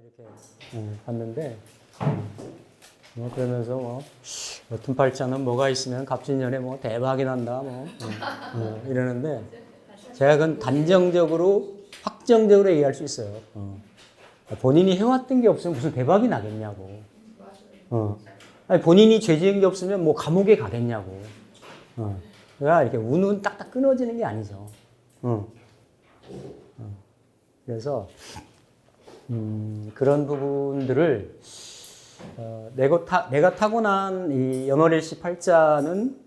이렇게 봤는데 그러면서 뭐 어떤 팔자는 뭐가 있으면 갑진년에 뭐 대박이 난다 이러는데 제가 그건 단정적으로 확정적으로 얘기할 수 있어요. 본인이 해왔던 게 없으면 무슨 대박이 나겠냐고. 아니, 본인이 죄 지은 게 없으면 뭐 감옥에 가겠냐고. 그러니까 이렇게 운은 딱딱 끊어지는 게 아니죠. 그래서 그런 부분들을 내가 타고난 이 연월일시 팔자는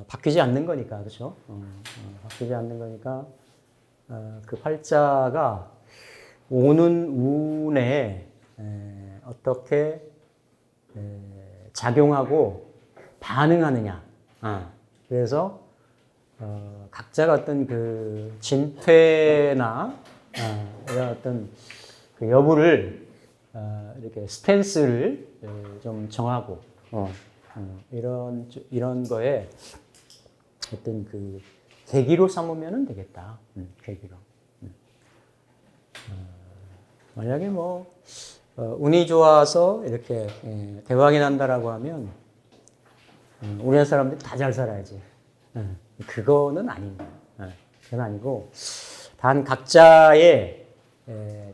바뀌지 않는 거니까, 그렇죠? 바뀌지 않는 거니까 그 팔자가 오는 운에 어떻게 작용하고 반응하느냐. 그래서 각자가 어떤 그 진퇴나 이런 어떤 그 여부를 이렇게 스탠스를 좀 정하고 이런 거에 어떤 그 계기로 삼으면 되겠다. 계기로. 만약에 뭐 운이 좋아서 이렇게 대박이 난다라고 하면 우리나라 사람들이 다 잘 살아야지. 그거는 아닙니다. 그건 아니고 단 각자의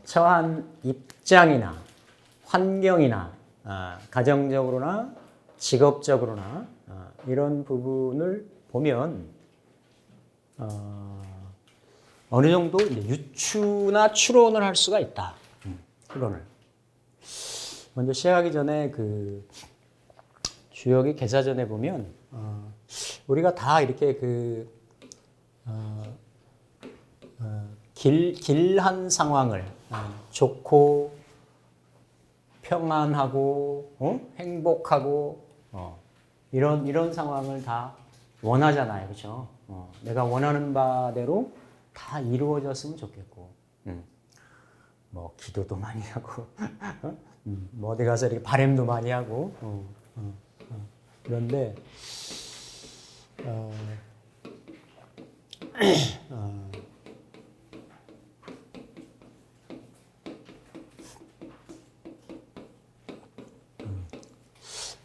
처한 입장이나 환경이나 가정적으로나 직업적으로나 이런 부분을 보면 어느 정도 유추나 추론을 할 수가 있다. 추론을. 먼저 시작하기 전에 그 주역이 계사전에 보면 우리가 다 이렇게 그 길한 상황을 좋고 평안하고 행복하고 이런 상황을 다 원하잖아요, 그렇죠? 내가 원하는 바대로 다 이루어졌으면 좋겠고, 뭐 기도도 많이 하고, 뭐 어디 가서 이렇게 바람도 많이 하고, 그런데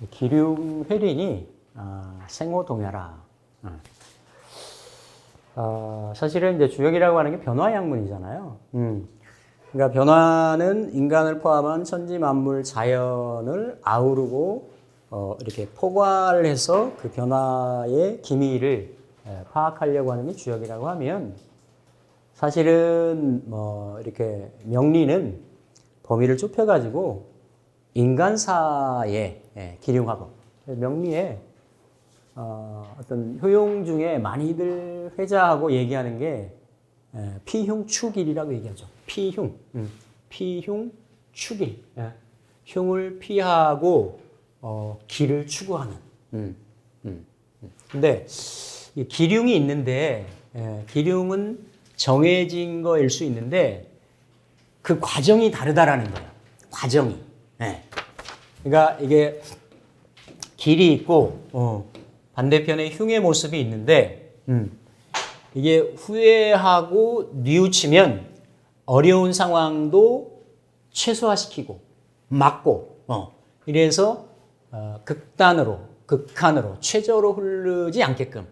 기륭회린이 생호동야라. 사실은 이제 주역이라고 하는 게 변화양문이잖아요. 그러니까 변화는 인간을 포함한 천지 만물 자연을 아우르고 이렇게 포괄해서 그 변화의 기미를 파악하려고 하는 게 주역이라고 하면 사실은 뭐 이렇게 명리는 범위를 좁혀가지고 인간사의 기륭화법, 명리에 어떤 효용 중에 많이들 회자하고 얘기하는 게 피흉추길이라고 얘기하죠. 피흉추길. 흉을 피하고 길을 추구하는. 근데 이 기륭이 있는데 기륭은 정해진 거일 수 있는데 그 과정이 다르다라는 거예요. 과정이. 그러니까 이게 길이 있고 반대편에 흉의 모습이 있는데 이게 후회하고 뉘우치면 어려운 상황도 최소화시키고 막고 이래서 극한으로 최저로 흐르지 않게끔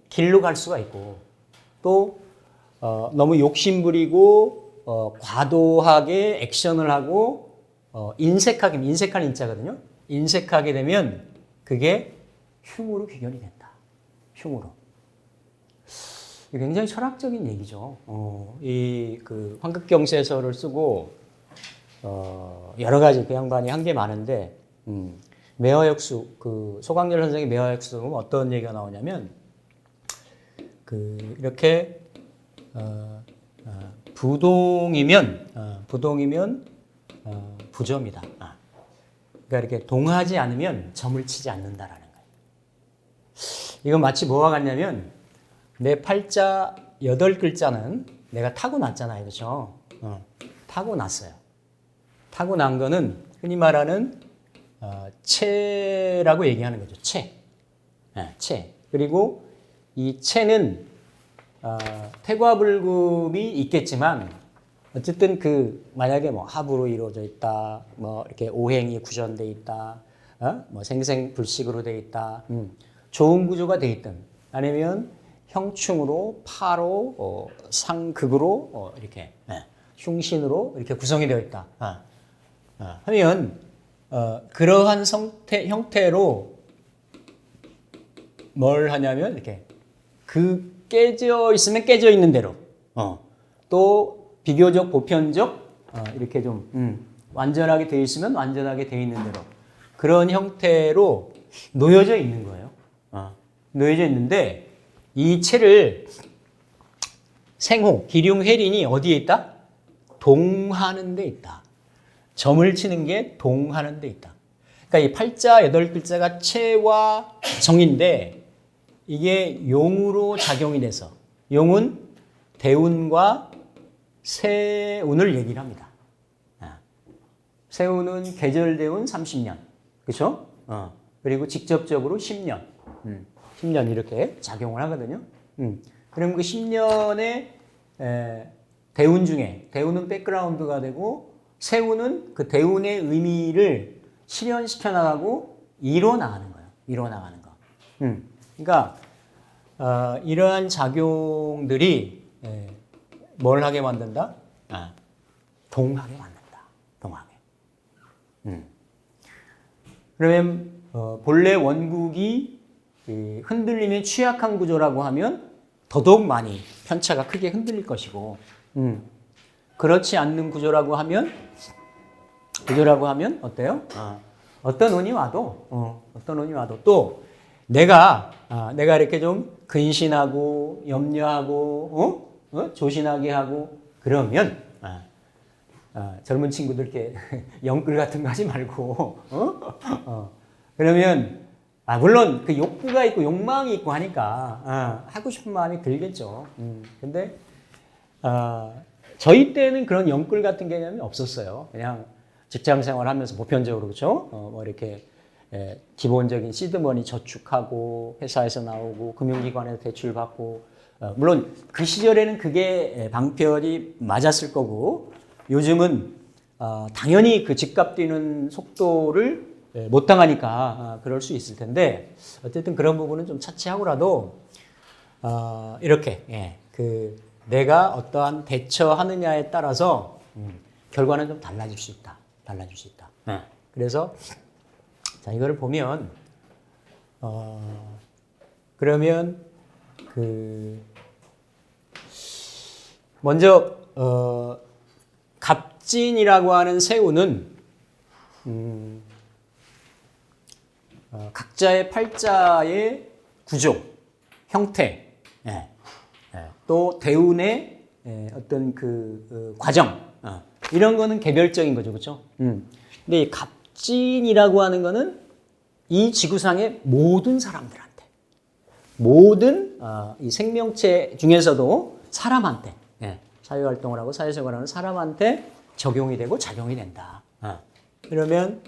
길로 갈 수가 있고 또 너무 욕심부리고 과도하게 액션을 하고 인색한 인자거든요. 인색하게 되면 그게 흉으로 귀결이 된다. 흉으로. 굉장히 철학적인 얘기죠. 이 그 환극경세서를 쓰고 여러 가지 그 양반이 한 게 많은데 매화역수 그 소강렬 선생의 매화역수 보면 어떤 얘기가 나오냐면 그 이렇게 부동이면 부점이다. 그러니까 이렇게 동하지 않으면 점을 치지 않는다라는 거예요. 이건 마치 뭐와 같냐면 내 팔자 8글자는 내가 타고났잖아요. 그렇죠? 타고났어요. 타고난 거는 흔히 말하는 체라고 얘기하는 거죠. 체. 예, 채. 그리고 이 채는 태과불급이 있겠지만 어쨌든 만약에 뭐 합으로 이루어져 있다, 뭐 이렇게 오행이 구전돼 있다, 뭐 생생불식으로 돼 있다, 좋은 구조가 돼 있든 아니면 형충으로 파로 상극으로 이렇게 흉신으로 이렇게 구성이 되어 있다 하면 그러한 형태로 뭘 하냐면 이렇게 깨져 있으면 깨져 있는 대로 또 비교적 보편적 이렇게 좀 완전하게 되어 있으면 완전하게 되어 있는 대로 그런 형태로 놓여져 있는 거예요. 놓여져 있는데 이 채를 생호, 기륭, 해린이 어디에 있다? 동하는 데 있다. 점을 치는 게 동하는 데 있다. 그러니까 이 팔자 8글자가 채와 정인데 이게 용으로 작용이 돼서 용은 대운과 세운을 얘기를 합니다. 세운은 계절대운 30년. 그렇죠? 그리고 직접적으로 10년. 10년 이렇게 작용을 하거든요. 그럼 그 10년의 대운 중에 대운은 백그라운드가 되고 세운은 그 대운의 의미를 실현시켜 나가고 이뤄 나가는 거예요. 이뤄 나가는 거. 그러니까 이러한 작용들이 뭘 하게 만든다? 동하게 만든다. 동하게. 그러면 본래 원국이 흔들림에 취약한 구조라고 하면 더더욱 많이 편차가 크게 흔들릴 것이고 그렇지 않는 구조라고 하면 어때요? 어떤 운이 와도 또 내가 이렇게 좀 근신하고 염려하고 조신하게 하고 그러면 젊은 친구들께 영끌 같은 거 하지 말고 그러면 물론 그 욕구가 있고 욕망이 있고 하니까 하고 싶은 마음이 들겠죠. 근데 저희 때는 그런 영끌 같은 개념이 없었어요. 그냥 직장 생활하면서 보편적으로 그렇죠. 뭐 이렇게 기본적인 시드머니 저축하고 회사에서 나오고 금융기관에서 대출 받고 물론 그 시절에는 그게 방편이 맞았을 거고 요즘은 당연히 그 집값 뛰는 속도를 못 당하니까 그럴 수 있을 텐데 어쨌든 그런 부분은 좀 차치하고라도 이렇게 내가 어떠한 대처하느냐에 따라서 결과는 좀 달라질 수 있다. 그래서 자 이거를 보면 그러면 먼저 갑진이라고 하는 새우는 각자의 팔자의 구조, 형태, 또 대운의 어떤 과정 이런 거는 개별적인 거죠, 그렇죠? 근데 이 갑진이라고 하는 거는 이 지구상의 모든 사람들한테, 모든 이 생명체 중에서도 사람한테 사회활동을 하고 사회생활하는 사람한테 적용이 되고 작용이 된다. 그러면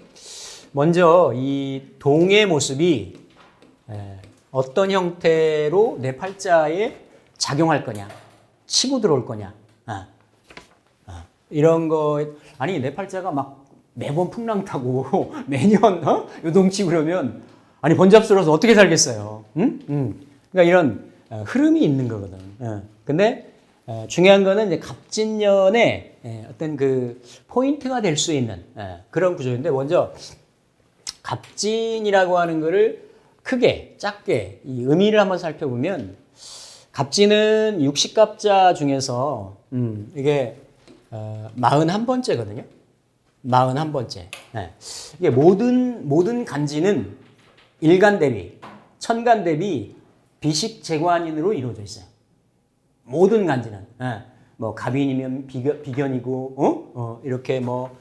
먼저 이 동의 모습이 어떤 형태로 내 팔자에 작용할 거냐, 치고 들어올 거냐, 이런 거 아니 내 팔자가 막 매번 풍랑 타고 매년 요동치고 그러면 아니 번잡스러워서 어떻게 살겠어요? 그러니까 이런 흐름이 있는 거거든. 근데 중요한 거는 이제 갑진년의 어떤 그 포인트가 될 수 있는 그런 구조인데 먼저 갑진이라고 하는 거를 크게 작게 이 의미를 한번 살펴보면 갑진은 60갑자 중에서 이게 41번째거든요. 41번째. 이게 모든 간지는 일간 대비, 천간 대비 비식재관인으로 이루어져 있어요. 모든 간지는. 뭐 갑인이면 비견이고, 이렇게 뭐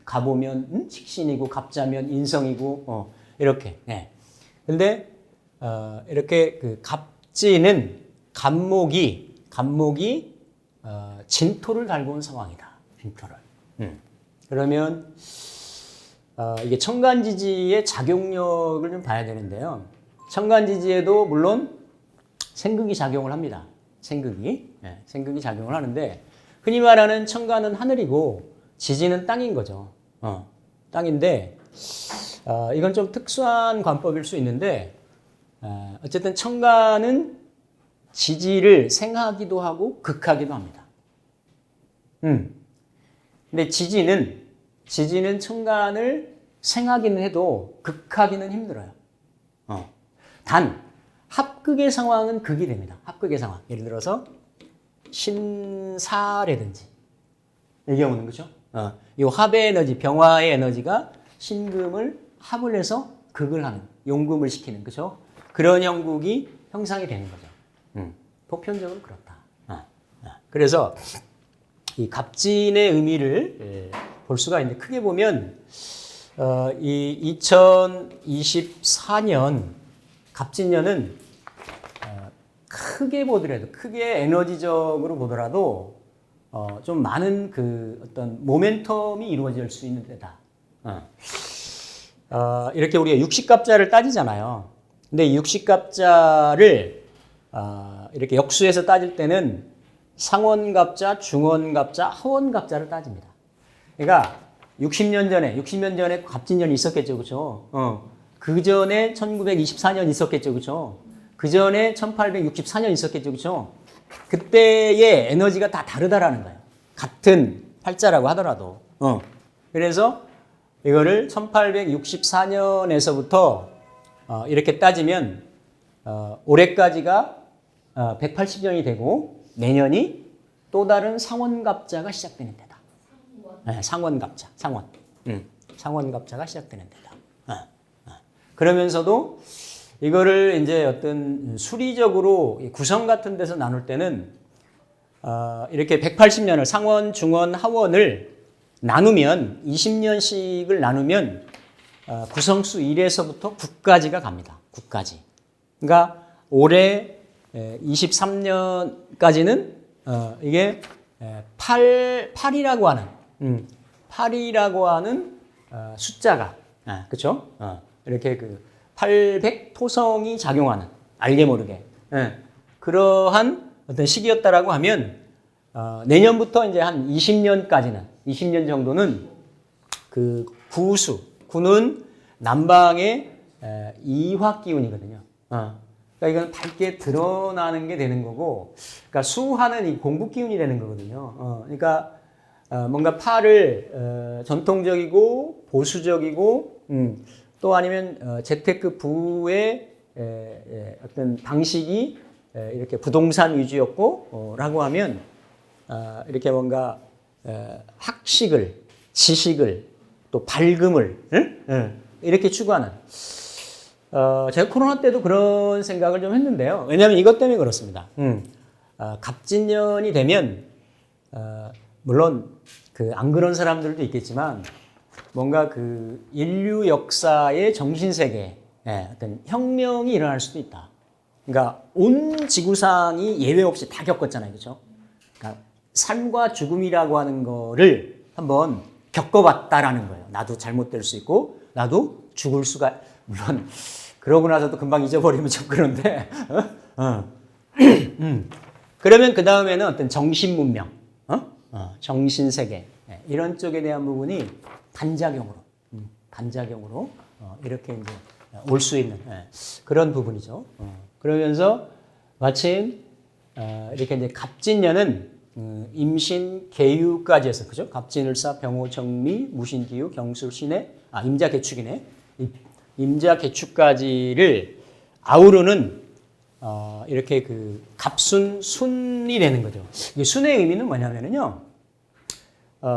갑오면 식신이고, 갑자면 인성이고, 이렇게. 근데 이렇게 그 갑진은 갑목이 진토를 달고 온 상황이다. 진토를. 그러면 이게 천간지지의 작용력을 좀 봐야 되는데요. 천간지지에도 물론 생극이 작용을 합니다. 생극이. 예, 생극이 작용을 하는데 흔히 말하는 천간은 하늘이고 지지는 땅인 거죠. 땅인데 이건 좀 특수한 관법일 수 있는데 어쨌든 천간은 지지를 생하기도 하고 극하기도 합니다. 근데 지지는 천간을 생하기는 해도 극하기는 힘들어요. 단 합극의 상황은 극이 됩니다. 합극의 상황. 예를 들어서 신사라든지 이 경우는 그렇죠? 이 합의 에너지, 병화의 에너지가 신금을 합을 해서 극을 하는, 용금을 시키는 그렇죠? 그런 형국이 형상이 되는 거죠. 보편적으로 그렇다. 그래서 이 갑진의 의미를 볼 수가 있는데 크게 보면 이 2024년 갑진년은 크게 보더라도 크게 에너지적으로 보더라도 좀 많은 그 어떤 모멘텀이 이루어질 수 있는 때다. 이렇게 우리가 육식갑자를 따지잖아요. 근데 육식갑자를 이렇게 역수해서 따질 때는 상원갑자, 중원갑자, 하원갑자를 따집니다. 그러니까 60년 전에 갑진년이 있었겠죠, 그렇죠? 그 전에 1924년 있었겠죠, 그렇죠? 그 전에 1864년 있었겠죠, 그렇죠? 그때의 에너지가 다 다르다라는 거예요. 같은 팔자라고 하더라도. 그래서 이거를 1864년에서부터 이렇게 따지면 올해까지가 180년이 되고 내년이 또 다른 상원갑자가 시작되는 데다. 네, 상원갑자, 상원갑자가 시작되는 데다. 그러면서도 이거를 이제 어떤 수리적으로 구성 같은 데서 나눌 때는 이렇게 180년을 상원, 중원, 하원을 나누면 20년씩을 나누면 구성수 1에서부터 9까지가 갑니다. 9까지. 그러니까 올해 23년까지는 이게 8이라고 하는 숫자가 그렇죠? 이렇게 그 800 토성이 작용하는 알게 모르게 그러한 어떤 시기였다라고 하면 내년부터 이제 한 20년 정도는 그 구는 남방의 이화 기운이거든요. 그러니까 이건 밝게 드러나는 게 되는 거고, 그러니까 수하는 이 공부 기운이 되는 거거든요. 그러니까 뭔가 파를 전통적이고 보수적이고 또 아니면 재테크 부의 어떤 방식이 이렇게 부동산 위주였고 라고 하면 이렇게 뭔가 학식을 지식을 또 밝음을 이렇게 추구하는 제가 코로나 때도 그런 생각을 좀 했는데요. 왜냐하면 이것 때문에 그렇습니다. 갑진년이 되면 물론 그 안 그런 사람들도 있겠지만 뭔가 그 인류 역사의 정신세계에 어떤 혁명이 일어날 수도 있다. 그러니까 온 지구상이 예외 없이 다 겪었잖아요. 그렇죠? 그러니까 삶과 죽음이라고 하는 거를 한번 겪어봤다라는 거예요. 나도 잘못될 수 있고 나도 죽을 수가 물론 그러고 나서도 금방 잊어버리면 좀 그런데 그러면 그 다음에는 어떤 정신문명 정신세계 이런 쪽에 대한 부분이 단작용으로 이렇게 이제 올 수 있는 그런 부분이죠. 그러면서 마침 이렇게 이제 갑진년은 임신 계유까지 해서 그죠? 갑진을사 병호 정미 무신기유 경술신해 임자개축이네. 임자개축까지를 아우르는 이렇게 그 갑순순이 되는 거죠. 이게 순의 의미는 뭐냐면요.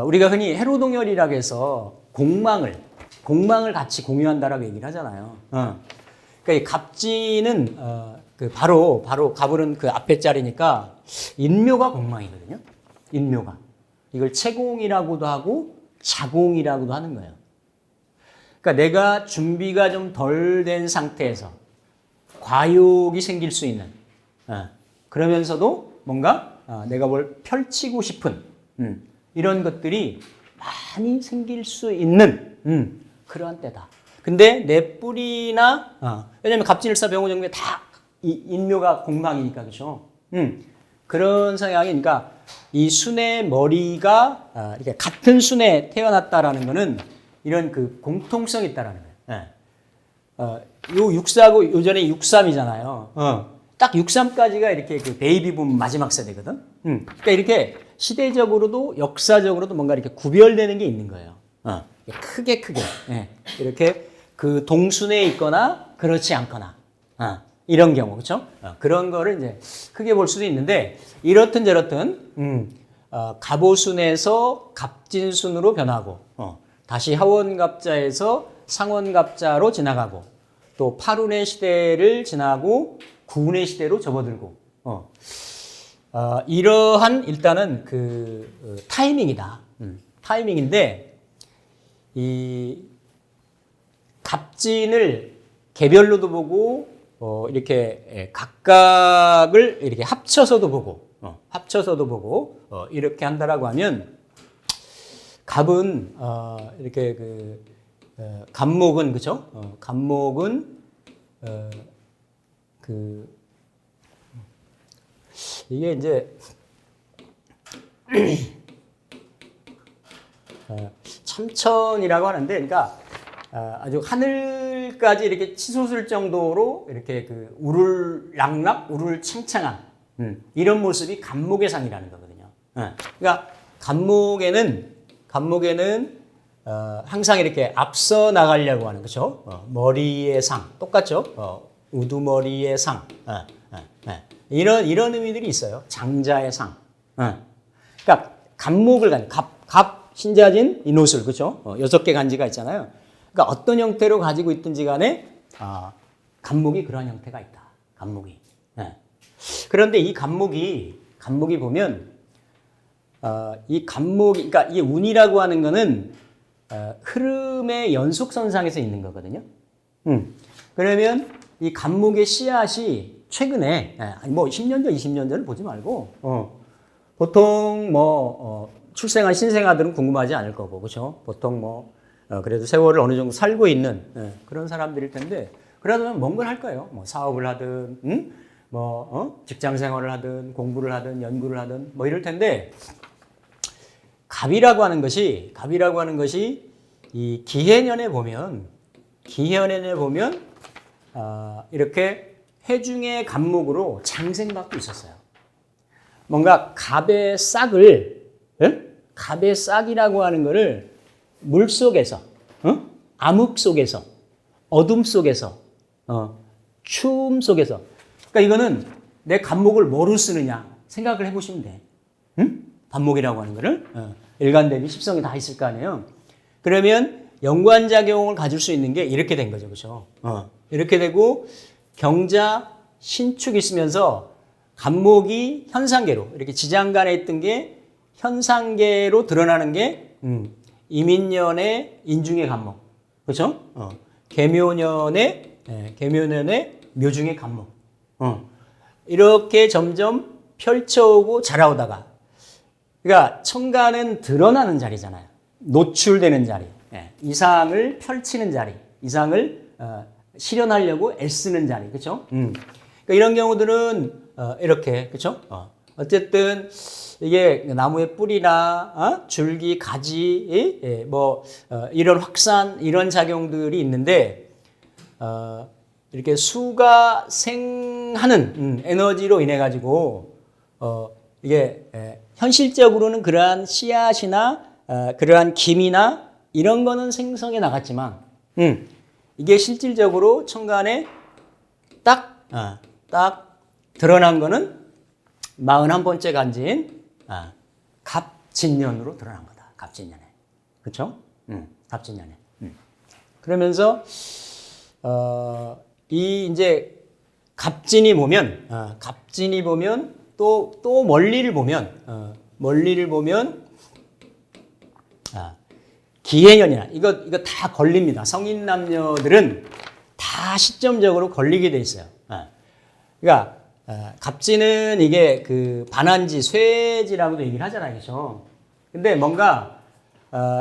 우리가 흔히 해로동열이라고 해서 공망을 같이 공유한다라고 얘기를 하잖아요. 그러니까 이 갑진은 그 바로 갑을은 그 앞에 자리니까 인묘가 공망이거든요. 인묘가 이걸 채공이라고도 하고 자공이라고도 하는 거예요. 그러니까 내가 준비가 좀 덜 된 상태에서 과욕이 생길 수 있는 그러면서도 뭔가 내가 뭘 펼치고 싶은 이런 것들이 많이 생길 수 있는 그러한 때다. 근데 내 뿌리나 왜냐면 갑진일사 병호정묘 다 인묘가 공방이니까 그렇죠. 그런 성향이니까 이 순의 머리가 이렇게 같은 순에 태어났다라는 거는 이런 그 공통성이 있다라는 거예요. 요 6사고 요전에 63이잖아요. 딱 63까지가 이렇게 그 베이비붐 마지막 세대거든. 그러니까 이렇게 시대적으로도 역사적으로도 뭔가 이렇게 구별되는 게 있는 거예요. 크게 예. 이렇게 그 동순에 있거나 그렇지 않거나 이런 경우 그렇죠? 그런 거를 이제 크게 볼 수도 있는데 이렇든 저렇든 갑오순에서 갑진순으로 변하고 다시 하원갑자에서 상원갑자로 지나가고 또 팔운의 시대를 지나고 구운의 시대로 접어들고 이러한 일단은 그 타이밍이다. 타이밍인데 이 갑진을 개별로도 보고 이렇게 각각을 이렇게 합쳐서도 보고 이렇게 한다라고 하면 갑은 이렇게 그 갑목은 그죠? 갑목은 그 이게 이제 참천이라고 하는데, 그러니까 아주 하늘까지 이렇게 치솟을 정도로 이렇게 그 우를락락, 우를창창한 이런 모습이 갑목의 상이라는 거거든요. 그러니까 갑목에는 항상 이렇게 앞서 나가려고 하는 거죠. 머리의 상 똑같죠. 우두머리의 상 이런 의미들이 있어요. 장자의 상. 그러니까 갑목을 간 갑 신자진 이노술 그렇죠. 6개 간지가 있잖아요. 그러니까 어떤 형태로 가지고 있든지 간에 갑목이 그런 형태가 있다. 갑목이. 그런데 이 갑목이 보면 이 갑목이 그러니까 이 운이라고 하는 거는 흐름의 연속선상에서 있는 거거든요. 그러면 이 갑목의 씨앗이 최근에 뭐 10년 전, 20년 전을 보지 말고 보통 출생한 신생아들은 궁금하지 않을 거고 그렇죠. 보통 그래도 세월을 어느 정도 살고 있는 그런 사람들일 텐데 그러면 뭔 걸 할까요? 뭐 사업을 하든 직장 생활을 하든 공부를 하든 연구를 하든 뭐 이럴 텐데 갑이라고 하는 것이 이 기해년에 보면 이렇게 해중의 갑목으로 장생각도 있었어요. 뭔가 갑의 싹이라고 하는 거를 물 속에서, 암흑 속에서, 어둠 속에서, 추움 속에서. 그러니까 이거는 내 갑목을 뭐로 쓰느냐 생각을 해보시면 돼. 갑목이라고 하는 거를 일간대비 십성이 다 있을 거 아니에요. 그러면 연관작용을 가질 수 있는 게 이렇게 된 거죠, 그렇죠? 이렇게 되고 경자 신축이 있으면서 갑목이 현상계로 이렇게 지장간에 있던 게 현상계로 드러나는 게 이민년의 인중의 갑목, 그렇죠? 계묘년의 묘중의 갑목. 이렇게 점점 펼쳐오고 자라오다가, 그러니까 천간은 드러나는 자리잖아요. 노출되는 자리, 이상을 펼치는 자리, 이상을 실현하려고 애쓰는 자리, 그렇죠? 그러니까 이런 경우들은 이렇게, 그렇죠? 어쨌든 이게 나무의 뿌리나 줄기, 가지, 이런 확산 이런 작용들이 있는데 이렇게 수가 생하는 에너지로 인해 가지고 이게 현실적으로는 그러한 씨앗이나 그러한 김이나 이런 거는 생성해 나갔지만 이게 실질적으로 천간에 딱 드러난 거는 41번째 간지인 갑진년으로 드러난 거다. 갑진년에. 그렇죠? 갑진년에. 그러면서 이 이제 갑진이 보면 또 멀리를 보면 기해년이나 이거 다 걸립니다. 성인 남녀들은 다 시점적으로 걸리게 돼 있어요. 그러니까 갑진은 이게 그 반한지, 쇠지라고도 얘기를 하잖아요, 그렇죠? 근데 뭔가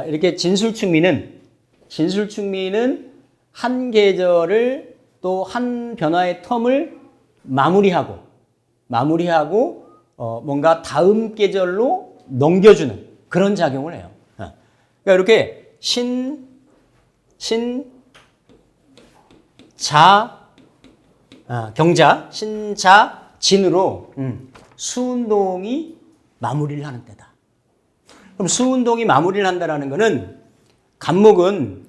이렇게 진술충미는 한 계절을 또 한 변화의 텀을 마무리하고 뭔가 다음 계절로 넘겨주는 그런 작용을 해요. 그러니까 이렇게 경자, 신자, 진으로 수운동이 마무리를 하는 때다. 그럼 수운동이 마무리를 한다라는 거는 간목은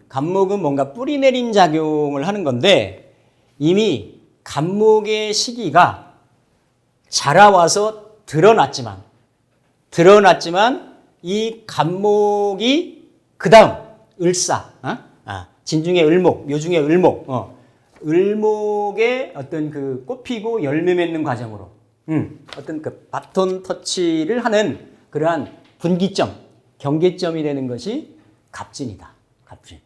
뭔가 뿌리내림 작용을 하는 건데 이미 간목의 시기가 자라와서 드러났지만 이 간목이 그 다음 을사, 진중의 을목, 묘중의 을목, 을목의 어떤 그 꽃피고 열매 맺는 과정으로 어떤 그 바톤 터치를 하는 그러한 분기점, 경계점이 되는 것이 갑진이다. 갑진.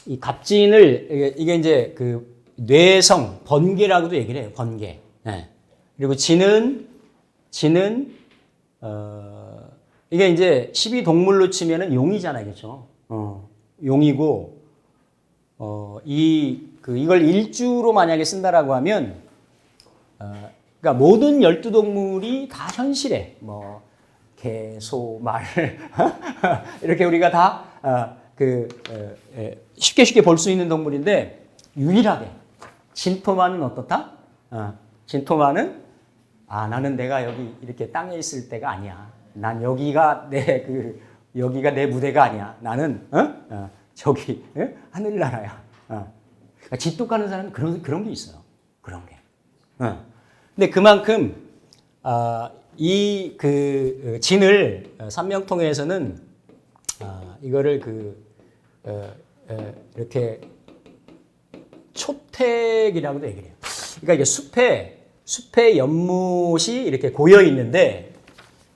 이 갑진을 이게 이제 그 뇌성 번개라고도 얘기를 해요. 번개. 네. 그리고 진은 이게 이제 12동물로 치면은 용이잖아요, 그렇죠? 용이고 이걸 일주로 만약에 쓴다라고 하면 그러니까 모든 12동물이 다 현실에 뭐 개, 소, 말 이렇게 우리가 다 쉽게 볼 수 있는 동물인데 유일하게 진토마는 어떻다? 진토마는 나는 내가 여기 이렇게 땅에 있을 때가 아니야. 난 여기가 내 무대가 아니야. 나는 저기 하늘나라야. 그러니까 진토 가는 사람은 그런 게 있어요. 그런 게. 근데 그만큼 이 진을 삼명통에서는 이거를 이렇게 초택이라고도 얘기를 해요. 그러니까 이게 숲에 연못이 이렇게 고여 있는데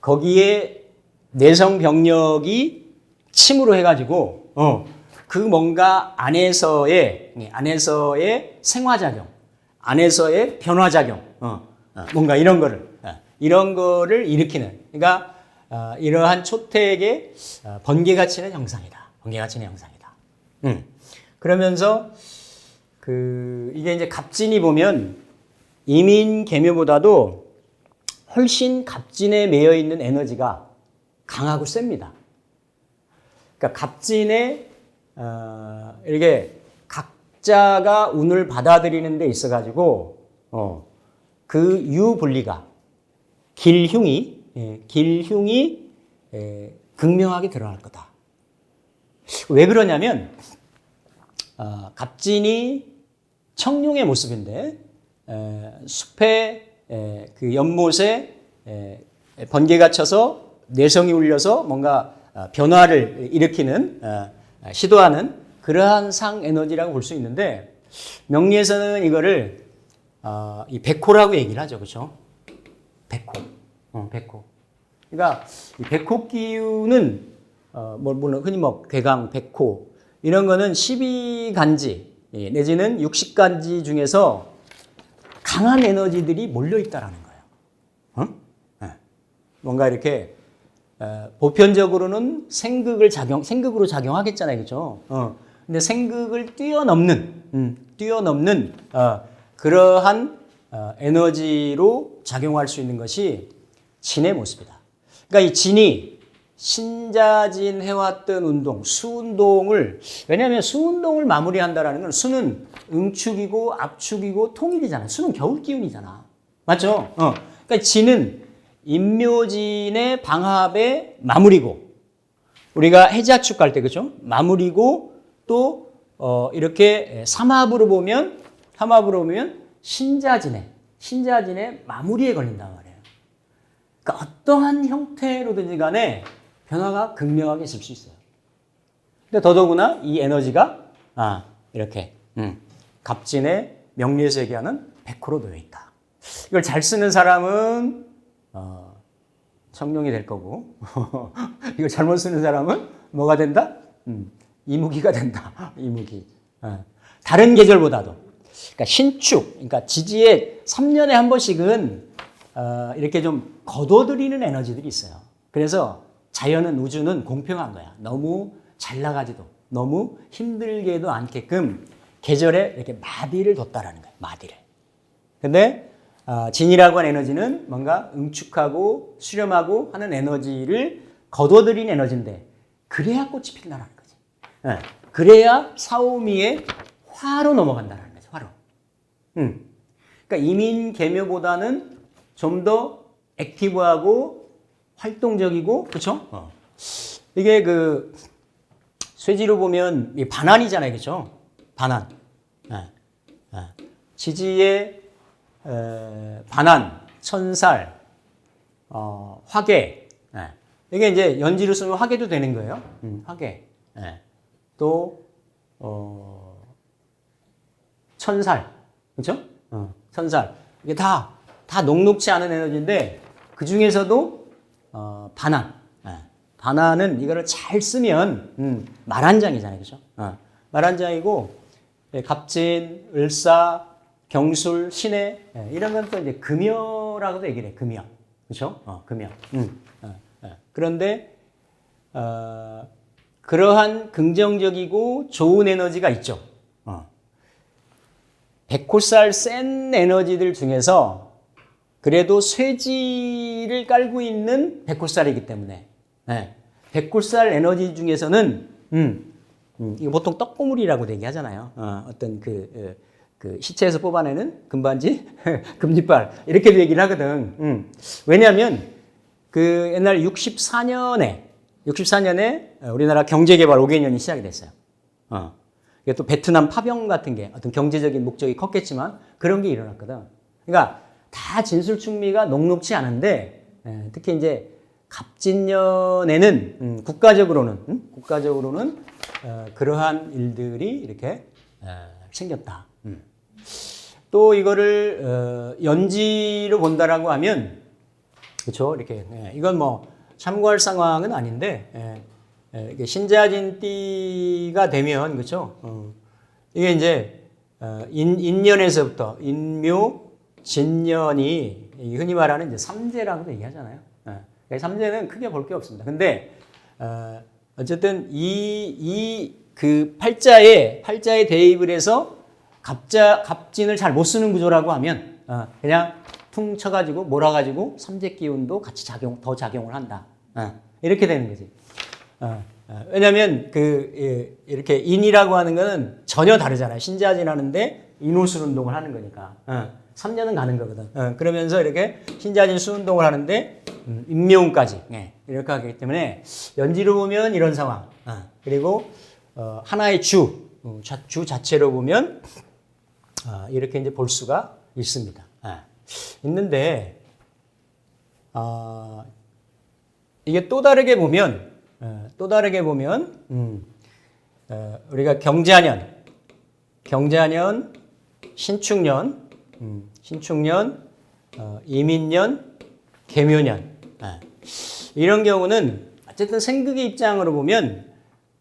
거기에 내성 병력이 침으로 해가지고 그 뭔가 안에서의 생화작용, 안에서의 변화작용, 뭔가 이런 거를 일으키는, 그러니까 이러한 초택의 번개가 치는 형상이다. 그러면서 이게 이제 갑진이 보면 이민계묘보다도 훨씬 갑진에 매여 있는 에너지가 강하고 셉니다. 그러니까 갑진에 이렇게 각자가 운을 받아들이는 데 있어 가지고 그 유분리가 길흉이 극명하게 드러날 거다. 왜 그러냐면 갑진이 청룡의 모습인데 숲에 그 연못에 번개가 쳐서 내성이 울려서 뭔가 변화를 일으키는 시도하는 그러한 상 에너지라고 볼 수 있는데 명리에서는 이거를 이 백호라고 얘기를 하죠, 그렇죠? 백호. 그러니까 이 백호 기운은 물론 흔히 괴강, 백호 이런 거는 12간지 내지는 60간지 중에서 강한 에너지들이 몰려 있다라는 거예요. 뭔가 이렇게 보편적으로는 생극으로 작용하겠잖아요, 그렇죠? 근데 생극을 뛰어넘는 그러한 에너지로 작용할 수 있는 것이 진의 모습이다. 그러니까 이 진이 신자진 해왔던 운동, 수운동을, 왜냐하면 수운동을 마무리한다라는 건 수는 응축이고 압축이고 통일이잖아. 수는 겨울 기운이잖아. 맞죠? 그러니까 진은 인묘진의 방합의 마무리고, 우리가 해자축 갈 때, 그죠? 마무리고, 또, 이렇게 삼합으로 보면 신자진의 마무리에 걸린단 말이에요. 그러니까 어떠한 형태로든지 간에 변화가 극명하게 있을 수 있어요. 근데 더더구나 이 에너지가 이렇게 갑진의 명리에서 얘기하는 백호로 놓여 있다. 이걸 잘 쓰는 사람은 청룡이 될 거고 이걸 잘못 쓰는 사람은 뭐가 된다? 이무기가 된다. 이무기. 다른 계절보다도. 그러니까 신축, 그러니까 지지에 3년에 한 번씩은 이렇게 좀 거둬들이는 에너지들이 있어요. 그래서 자연은, 우주는 공평한 거야. 너무 잘 나가지도 너무 힘들게도 않게끔 계절에 이렇게 마디를 뒀다라는 거예요. 마디를. 근데 진이라고 하는 에너지는 뭔가 응축하고 수렴하고 하는 에너지를 거둬들인 에너지인데 그래야 꽃이 핀다라는 거지. 네. 그래야 사오미의 화로 넘어간다는 거지. 화로. 그러니까 이민개묘보다는 좀 더 액티브하고 활동적이고 그렇죠? 이게 그 쇠지로 보면 반환이잖아요, 그렇죠? 반환. 지지의 반환, 천살, 화계. 이게 이제 연지로 쓰면 화계도 되는 거예요. 화계. 또 천살, 그렇죠? 천살. 이게 다 녹록치 않은 에너지인데 그 중에서도 반환. 반환은 이거를 잘 쓰면 말한장이잖아요, 그렇죠? 말한장이고 갑진, 을사, 경술, 신해 이런 건 또 이제 금여라고도 얘기를 해. 금여, 그렇죠? 금여. 그런데 그러한 긍정적이고 좋은 에너지가 있죠. 백호살 센 에너지들 중에서 그래도 쇠지를 깔고 있는 백호살이기 때문에 백호살 에너지 중에서는 이거 보통 떡고물이라고 얘기하잖아요. 어떤 그 시체에서 뽑아내는 금반지, 금리빨 이렇게도 얘기를 하거든. 왜냐하면 그 옛날 64년에 우리나라 경제개발 5개년이 시작이 됐어요. 이게 또 베트남 파병 같은 게 어떤 경제적인 목적이 컸겠지만 그런 게 일어났거든. 그러니까 다 진술충미가 녹록치 않은데 특히 이제 갑진년에는 국가적으로는 그러한 일들이 이렇게 생겼다. 또 이거를 연지로 본다라고 하면 그렇죠. 이렇게 이건 뭐 참고할 상황은 아닌데 이게 신자진띠가 되면 그렇죠. 이게 이제 인년에서부터 인묘, 진년이 흔히 말하는 이제 삼재라고도 얘기하잖아요. 삼재는 크게 볼 게 없습니다. 근데 어쨌든 그 팔자에 대입을 해서 갑진을 잘 못 쓰는 구조라고 하면 그냥 퉁 쳐가지고 몰아가지고 삼재 기운도 같이 더 작용을 한다. 이렇게 되는 거지. 왜냐하면 이렇게 인이라고 하는 거는 전혀 다르잖아요. 신자진하는데 인호술 운동을 하는 거니까. 3년은 가는 거거든. 그러면서 이렇게 신자진 수운동을 하는데 인묘운까지 이렇게 하기 때문에 연지로 보면 이런 상황. 그리고 하나의 주 자체로 보면 이렇게 이제 볼 수가 있습니다. 있는데 이게 또 다르게 보면 우리가 경자년, 신축년, 이민년, 개묘년 이런 경우는 어쨌든 생극의 입장으로 보면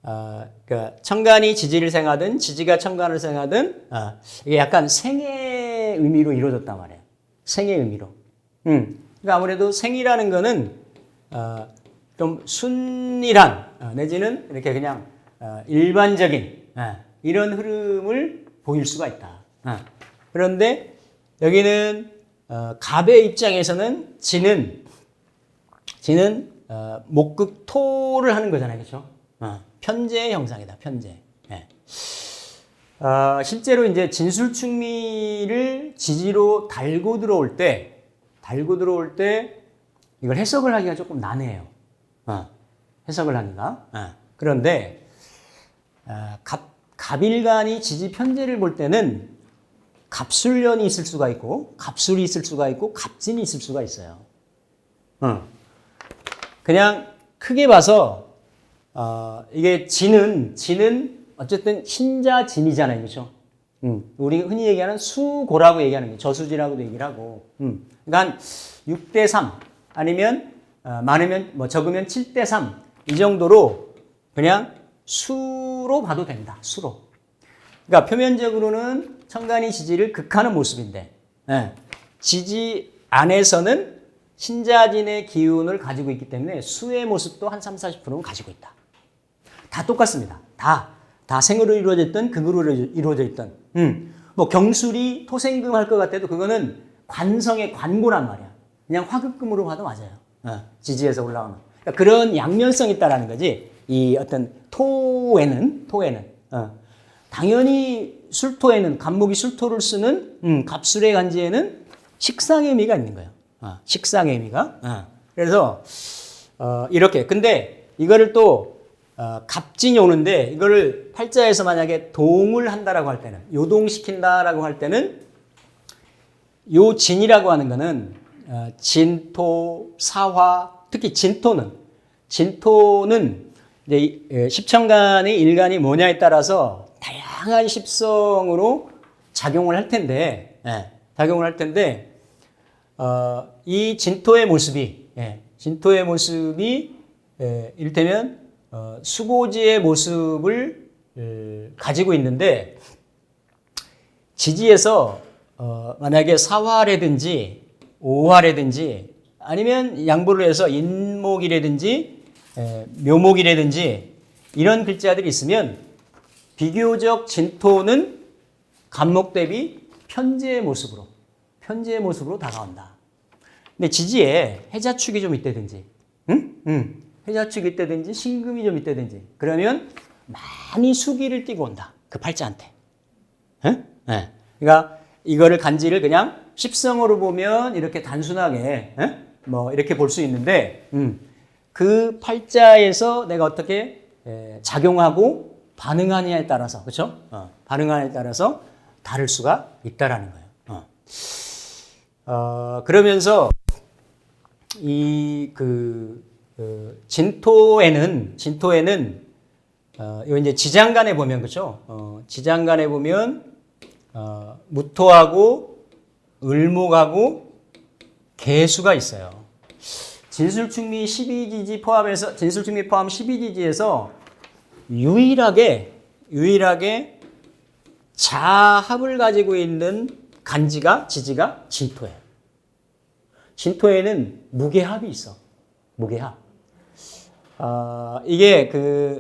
그러니까 천간이 지지를 생하든 지지가 천간을 생하든 이게 약간 생의 의미로 이루어졌단 말이에요. 생의 의미로. 그러니까 아무래도 생이라는 거는 좀 순일한 내지는 이렇게 그냥 일반적인 이런 흐름을 보일 수가 있다. 그런데 여기는 갑의 입장에서는 지는 목극토를 하는 거잖아요, 그렇죠? 편재의 형상이다, 편재. 실제로 이제 진술충미를 지지로 달고 들어올 때 이걸 해석을 하기가 조금 난해해요. 해석을 하기가. 그런데 갑일간이 지지 편재를 볼 때는 갑술년이 있을 수가 있고 갑술이 있을 수가 있고 갑진이 있을 수가 있어요. 그냥 크게 봐서 이게 진은 어쨌든 신자진이잖아요, 그렇죠? 우리 흔히 얘기하는 수고라고 얘기하는 게 저수지라고도 얘기를 하고, 그러니까 6대3 아니면 많으면 뭐 적으면 7대3 이 정도로 그냥 수로 봐도 된다, 수로. 그러니까 표면적으로는 천간이 지지를 극하는 모습인데, 지지 안에서는 신자진의 기운을 가지고 있기 때문에 수의 모습도 한 30, 40%는 가지고 있다. 다 똑같습니다. 다 생으로 이루어져 있던 극으로 이루어져 있던. 뭐 경술이 토생금 할 것 같아도 그거는 관성의 관고란 말이야. 그냥 화급금으로 봐도 맞아요. 지지에서 올라오는. 그러니까 그런 양면성이 있다라는 거지. 이 어떤 토에는 당연히 술토에는 간목이 술토를 쓰는 갑술의 간지에는 식상의 의미가 있는 거예요. 식상의 의미가. 그래서 이렇게. 근데 이거를 또 갑진이 오는데 이거를 팔자에서 만약에 동을 한다라고 할 때는 요동시킨다라고 할 때는 요 진이라고 하는 거는 진토, 사화, 특히 진토는 이제 십천간의 일간이 뭐냐에 따라서 다양한 십성으로 작용을 할 텐데, 이 진토의 모습이 이를테면 수고지의 모습을 가지고 있는데 지지에서 만약에 사화라든지 오화라든지 아니면 양보를 해서 인목이라든지 묘목이라든지 이런 글자들이 있으면 비교적 진토는 간목 대비 편재의 모습으로 다가온다. 근데 지지에 해자축이 좀 있다든지, 해자축이 있다든지 신금이 좀 있다든지 그러면 많이 수기를 띠고 온다. 그 팔자한테. 그러니까 이거를 간지를 그냥 십성으로 보면 이렇게 단순하게 뭐 이렇게 볼 수 있는데 그 팔자에서 내가 어떻게 작용하고 반응하느냐에 따라서 그렇죠? 반응하느냐에 따라서 다를 수가 있다라는 거예요. 그러면서 이 진토에는 요 이제 지장간에 보면 그렇죠? 지장간에 보면 무토하고 을목하고 개수가 있어요. 진술충미 12지지 포함해서 진술충미 포함 12지지에서 유일하게 자합을 가지고 있는 지지가 진토예요. 진토에는 무게합이 있어. 무게합. 이게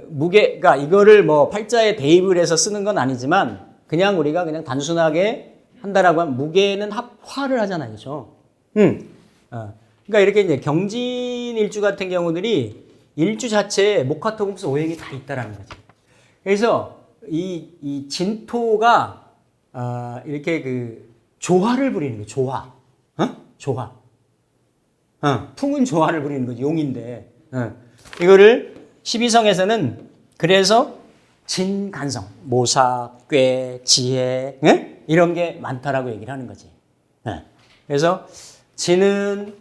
무게가 이거를 뭐 팔자에 대입을 해서 쓰는 건 아니지만 그냥 우리가 그냥 단순하게 한다라고 하면 무게는 합화를 하잖아요. 그렇죠? 그러니까 이렇게 이제 경진 일주 같은 경우들이 일주 자체에 목화토금수 오행이 다 있다라는 거죠. 그래서 이 진토가 이렇게 조화를 부리는 거예요. 조화. 풍은 조화를 부리는 거지. 용인데. 이거를 12성에서는 그래서 진간성, 모사, 꾀, 지혜 이런 게 많다라고 얘기를 하는 거지. 그래서 진은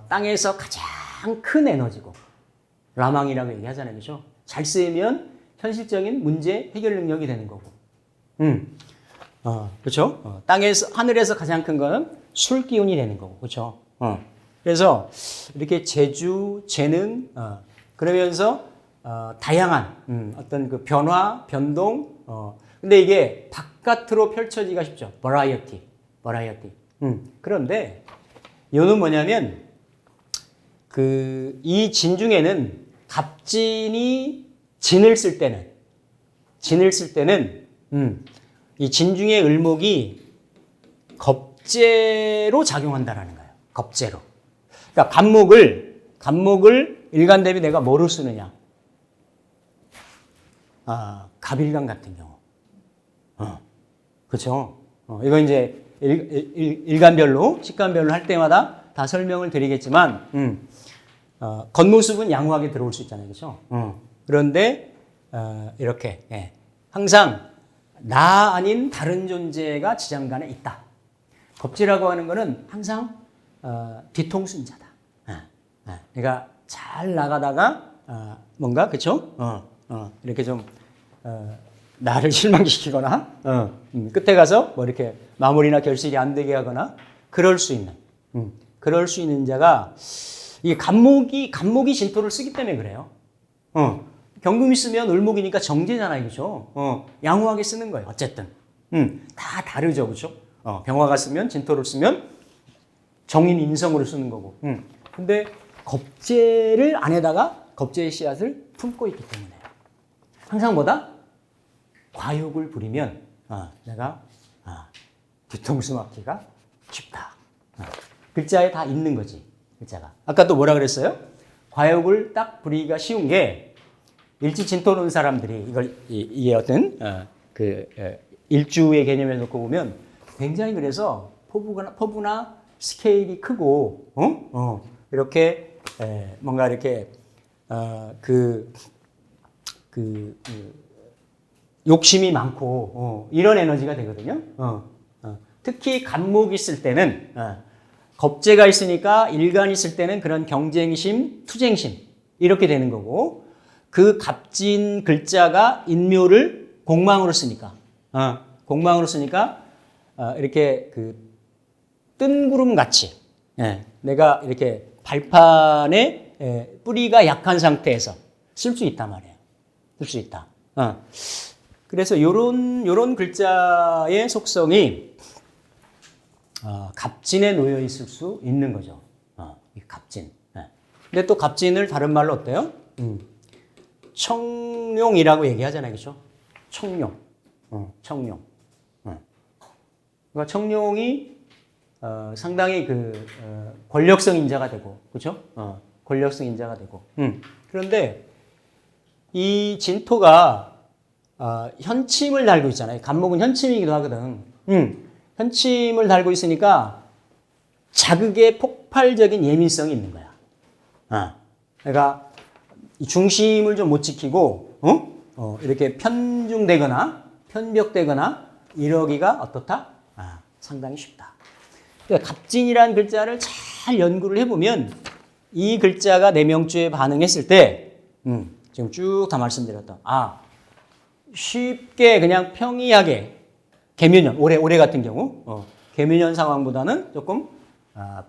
땅에서 가장 큰 에너지고 라망이라고 얘기하잖아요. 그렇죠? 잘 쓰이면 현실적인 문제 해결 능력이 되는 거고. 그렇죠? 땅에서 하늘에서 가장 큰 거는 술 기운이 되는 거고. 그렇죠? 그래서 이렇게 재주, 재능 그러면서 다양한 어떤 그 변화, 변동 근데 이게 바깥으로 펼쳐지기가 쉽죠. 버라이어티. 그런데 이거는 뭐냐면 이 진 중에는 갑진이 진을 쓸 때는 이 진 중에 을목이 겁재로 작용한다라는 거예요. 겁재로. 그러니까 간목을 일간 대비 내가 뭐로 쓰느냐? 갑일간 같은 경우. 그렇죠? 이거 이제 일간별로, 식간별로 할 때마다 다 설명을 드리겠지만, 겉모습은 양호하게 들어올 수 있잖아요. 그렇죠? 그런데, 이렇게, 항상 나 아닌 다른 존재가 지장간에 있다. 겁지라고 하는 거는 항상, 뒤통수인자다. 그러니까 잘 나가다가, 뭔가, 그쵸? 이렇게 좀, 나를 실망시키거나, 끝에 가서 뭐 이렇게 마무리나 결실이 안 되게 하거나, 그럴 수 있는 자가, 이 간목이 진토를 쓰기 때문에 그래요. 경금이 쓰면 을목이니까 정제잖아요. 그죠? 양호하게 쓰는 거예요. 어쨌든. 다 다르죠. 그죠? 병화가 쓰면, 진토를 쓰면 정인 인성으로 쓰는 거고. 근데 겁재를 안에다가 겁재의 씨앗을 품고 있기 때문에. 항상 뭐다? 과욕을 부리면 내가 뒤통수 맞기가 쉽다. 글자에 다 있는 거지. 글자가. 아까 또 뭐라 그랬어요? 과욕을 딱 부리기가 쉬운 게 일지진토 놓은 사람들이 이게 어떤 일주의 개념을 놓고 보면 굉장히 그래서 포부나 스케일이 크고 이렇게 뭔가 이렇게 욕심이 많고 이런 에너지가 되거든요. 특히 간목이 있을 때는 겁재가 있으니까 일간이 있을 때는 그런 경쟁심, 투쟁심 이렇게 되는 거고 그 갑진 글자가 인묘를 공망으로 쓰니까 이렇게 그 뜬구름 같이 내가 이렇게 발판에 뿌리가 약한 상태에서 쓸 수 있단 말이에요. 쓸 수 있다. 그래서 요런 글자의 속성이 갑진에 놓여 있을 수 있는 거죠. 이 갑진. 근데 또 갑진을 다른 말로 어때요? 청룡이라고 얘기하잖아요. 그렇죠? 청룡. 청룡. 그러니까 청룡이 상당히 권력성 인자가 되고, 그렇죠? 권력성 인자가 되고. 그런데 이 진토가 현침을 달고 있잖아요. 간목은 현침이기도 하거든. 현침을 달고 있으니까 자극에 폭발적인 예민성이 있는 거야. 그러니까 중심을 좀 못 지키고 이렇게 편중되거나 편벽되거나 이러기가 어떻다? 상당히 쉽다. 그러니까 갑진이라는 글자를 잘 연구를 해보면 이 글자가 내 명주에 반응했을 때 지금 쭉 다 말씀드렸던 쉽게 그냥 평이하게 개묘년 올해 같은 경우 개묘년 상황보다는 조금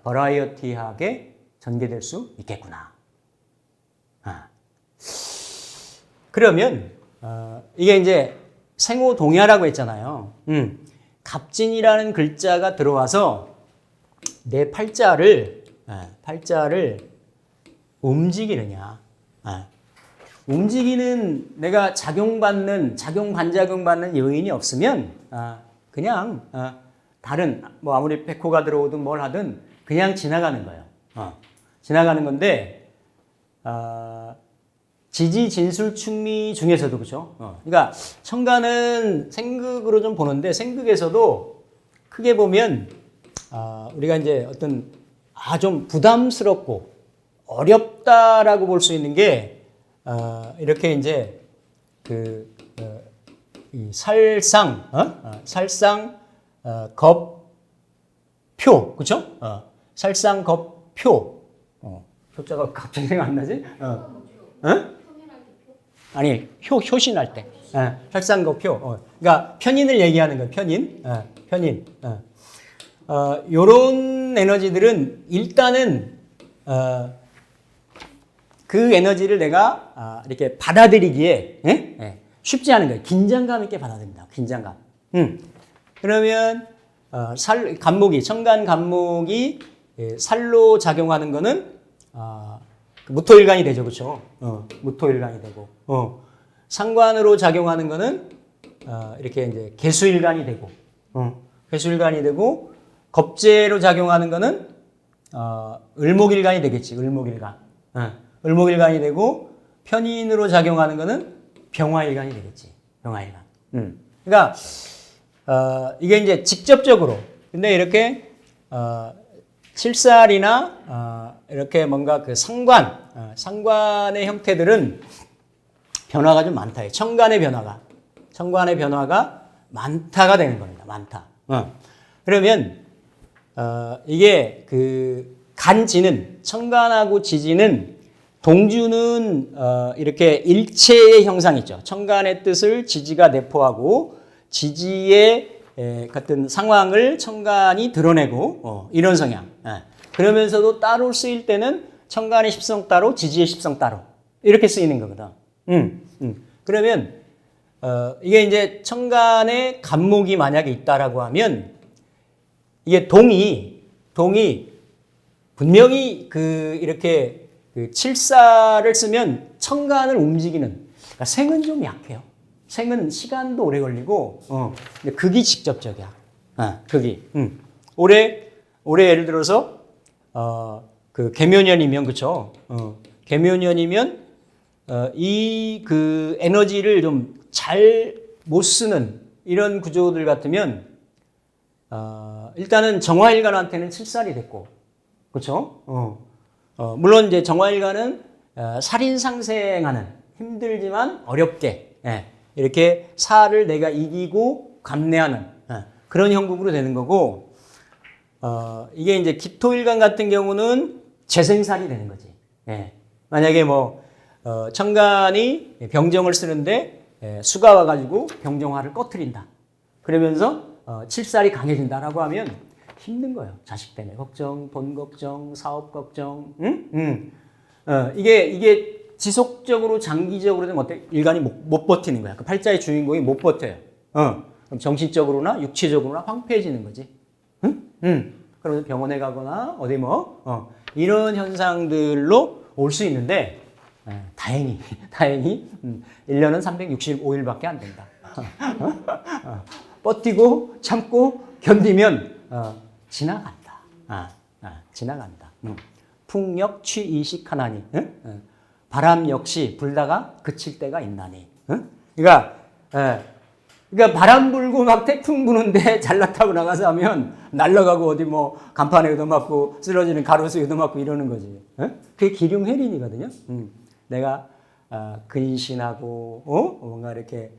버라이어티하게 전개될 수 있겠구나. 그러면 이게 이제 생호동야라고 했잖아요. 갑진이라는 글자가 들어와서 내 팔자를 움직이느냐. 움직이는 내가 반작용 받는 요인이 없으면 그냥 다른 뭐 아무리 백호가 들어오든 뭘 하든 그냥 지나가는 거예요. 지나가는 건데 지지 진술 충미 중에서도 그렇죠. 그러니까 청간은 생극으로 좀 보는데 생극에서도 크게 보면 우리가 이제 어떤 좀 부담스럽고 어렵다라고 볼 수 있는 게 이렇게 이제 이 살상 겁표 그렇죠? 살상겁표 표자가 갑자기 생각 안 나지? 아니 효신할 때 살상겁표 그러니까 편인을 얘기하는 거예요. 편인 요런 에너지들은 일단은 그 에너지를 내가 이렇게 받아들이기에 쉽지 않은 거예요. 긴장감 있게 받아들인다. 긴장감. 그러면 청간 간목이 살로 작용하는 거는 무토일간이 되죠, 그렇죠? 무토일간이 되고 상관으로 작용하는 거는 이렇게 이제 개수일간이 되고 개수일간이 되고 겁재로 작용하는 거는 을목일간이 되겠지, 을목일간. 을목일간이 되고 편인으로 작용하는 거는 병화일간이 되겠지. 병화일간. 그러니까 이게 이제 직접적으로 근데 이렇게 칠살이나 이렇게 뭔가 그 상관의 형태들은 변화가 좀 많다. 청간의 변화가 많다가 되는 겁니다. 많다. 그러면 이게 그 간지는 청간하고 지지는 동주는 이렇게 일체의 형상이 있죠. 청간의 뜻을 지지가 내포하고 지지의 같은 상황을 청간이 드러내고 이런 성향. 그러면서도 따로 쓰일 때는 청간의 십성 따로 지지의 십성 따로 이렇게 쓰이는 거거든. 그러면 이게 이제 청간의 간목이 만약에 있다라고 하면 이게 동이 분명히 이렇게 칠사를 쓰면 청간을 움직이는 그러니까 생은 좀 약해요. 생은 시간도 오래 걸리고, 근데 극이 직접적이야. 극이. 올해 예를 들어서, 그 계묘년이면, 그쵸? 계묘년이면, 이 그 에너지를 좀 잘 못 쓰는 이런 구조들 같으면, 일단은 정화일간한테는 칠살이 됐고, 그쵸? 물론 이제 정화일간은 살인상생하는 힘들지만 어렵게, 이렇게 살을 내가 이기고 감내하는 그런 형국으로 되는 거고, 이게 이제 기토일간 같은 경우는 재생살이 되는 거지. 만약에 뭐, 천간이 병정을 쓰는데 수가 와가지고 병정화를 꺼트린다. 그러면서 칠살이 강해진다라고 하면 힘든 거예요. 자식 때문에 걱정, 돈 걱정, 사업 걱정, 이게 지속적으로 장기적으로 되면 어때? 일간이 못 버티는 거야. 그 팔자의 주인공이 못 버텨요. 그럼 정신적으로나 육체적으로나 황폐해지는 거지. 그러면 병원에 가거나 어디 뭐 이런 현상들로 올 수 있는데 다행히 1년은 365일밖에 안 된다. 버티고 참고 견디면 지나간다. 지나간다. 풍력 취이식 하나니. 바람 역시 불다가 그칠 때가 있나니. 그러니까 바람 불고 막 태풍 부는데 잘났다고 나가서 하면 날아가고 어디 뭐 간판에 얻어맞고 쓰러지는 가로수에 얻어맞고 이러는 거지. 그게 기륭해린이거든요. 내가 근신하고 뭔가 이렇게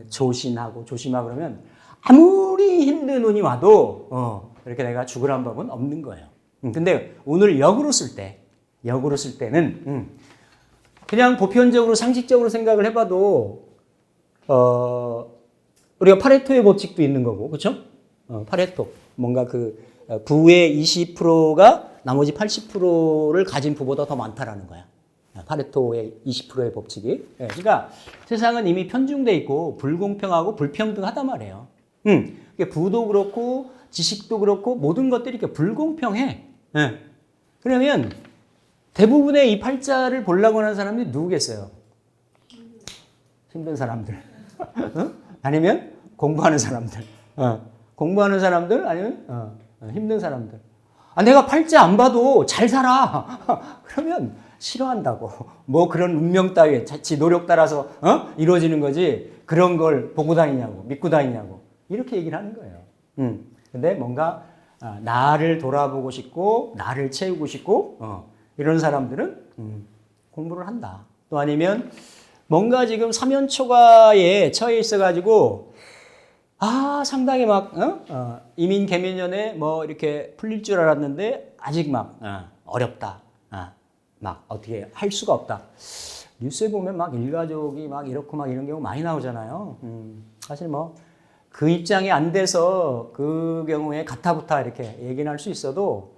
조심하고 그러면 아무리 힘든 운이 와도 이렇게 내가 죽으란 법은 없는 거예요. 근데 운을 역으로 쓸 때는 그냥 보편적으로 상식적으로 생각을 해봐도 우리가 파레토의 법칙도 있는 거고, 그렇죠? 파레토 뭔가 그 부의 20%가 나머지 80%를 가진 부보다 더 많다라는 거야. 파레토의 20%의 법칙이. 그러니까 세상은 이미 편중돼 있고 불공평하고 불평등하단 말이에요. 부도 그렇고 지식도 그렇고 모든 것들이 이렇게 불공평해. 그러면 대부분의 이 팔자를 보려고 하는 사람들이 누구겠어요? 힘든 사람들. 아니면 공부하는 사람들. 공부하는 사람들 아니면 힘든 사람들. 내가 팔자 안 봐도 잘 살아. 그러면 싫어한다고. 뭐 그런 운명 따위에 자치 노력 따라서 이루어지는 거지. 그런 걸 보고 다니냐고, 믿고 다니냐고. 이렇게 얘기를 하는 거예요. 근데 뭔가 나를 돌아보고 싶고 나를 채우고 싶고 이런 사람들은 공부를 한다. 또 아니면 뭔가 지금 사면초가에 처해 있어가지고 상당히 막 이민 개민년에 뭐 이렇게 풀릴 줄 알았는데 아직 막 어렵다. 막 어떻게 할 수가 없다. 뉴스에 보면 막 일가족이 막 이렇고 막 이런 경우 많이 나오잖아요. 사실 뭐 그 입장이 안 돼서 그 경우에 가타부타 이렇게 얘기는 할 수 있어도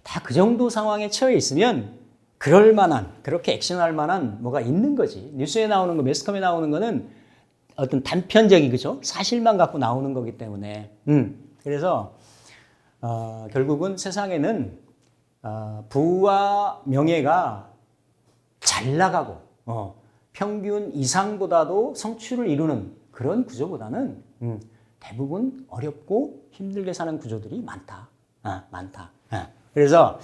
다 그 정도 상황에 처해 있으면 그럴 만한, 그렇게 액션할 만한 뭐가 있는 거지. 뉴스에 나오는 거, 매스컴에 나오는 거는 어떤 단편적인, 그죠? 사실만 갖고 나오는 거기 때문에. 그래서, 결국은 세상에는, 부와 명예가 잘 나가고, 평균 이상보다도 성취를 이루는 그런 구조보다는, 대부분 어렵고 힘들게 사는 구조들이 많다. 많다. 그래서,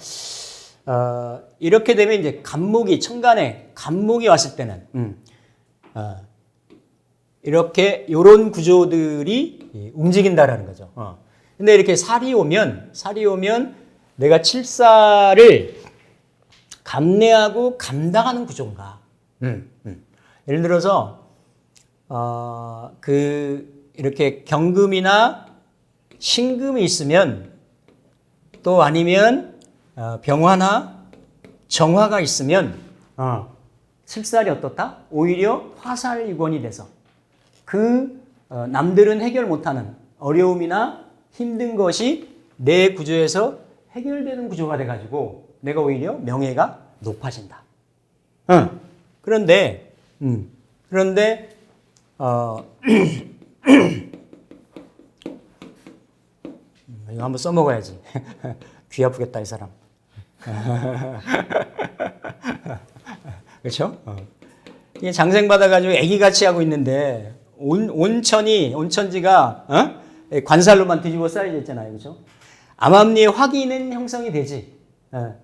이렇게 되면 이제 간목이, 천간에 간목이 왔을 때는, 이렇게 요런 구조들이 움직인다라는 거죠. 근데 이렇게 살이 오면 내가 칠살을 감내하고 감당하는 구조인가. 예를 들어서, 이렇게 경금이나 신금이 있으면 또 아니면 병화나 정화가 있으면 칠살이 어떻다? 오히려 화살이권이 돼서 남들은 해결 못하는 어려움이나 힘든 것이 내 구조에서 해결되는 구조가 돼가지고 내가 오히려 명예가 높아진다. 그런데 이거 한번 써먹어야지. 귀 아프겠다, 이 사람. 그렇죠? 이게 장생 받아가지고 애기같이 하고 있는데 온천지가 관살로만 뒤집어 쌓여져 있잖아요, 그렇죠? 암암리의 화기는 형성이 되지. 그러니까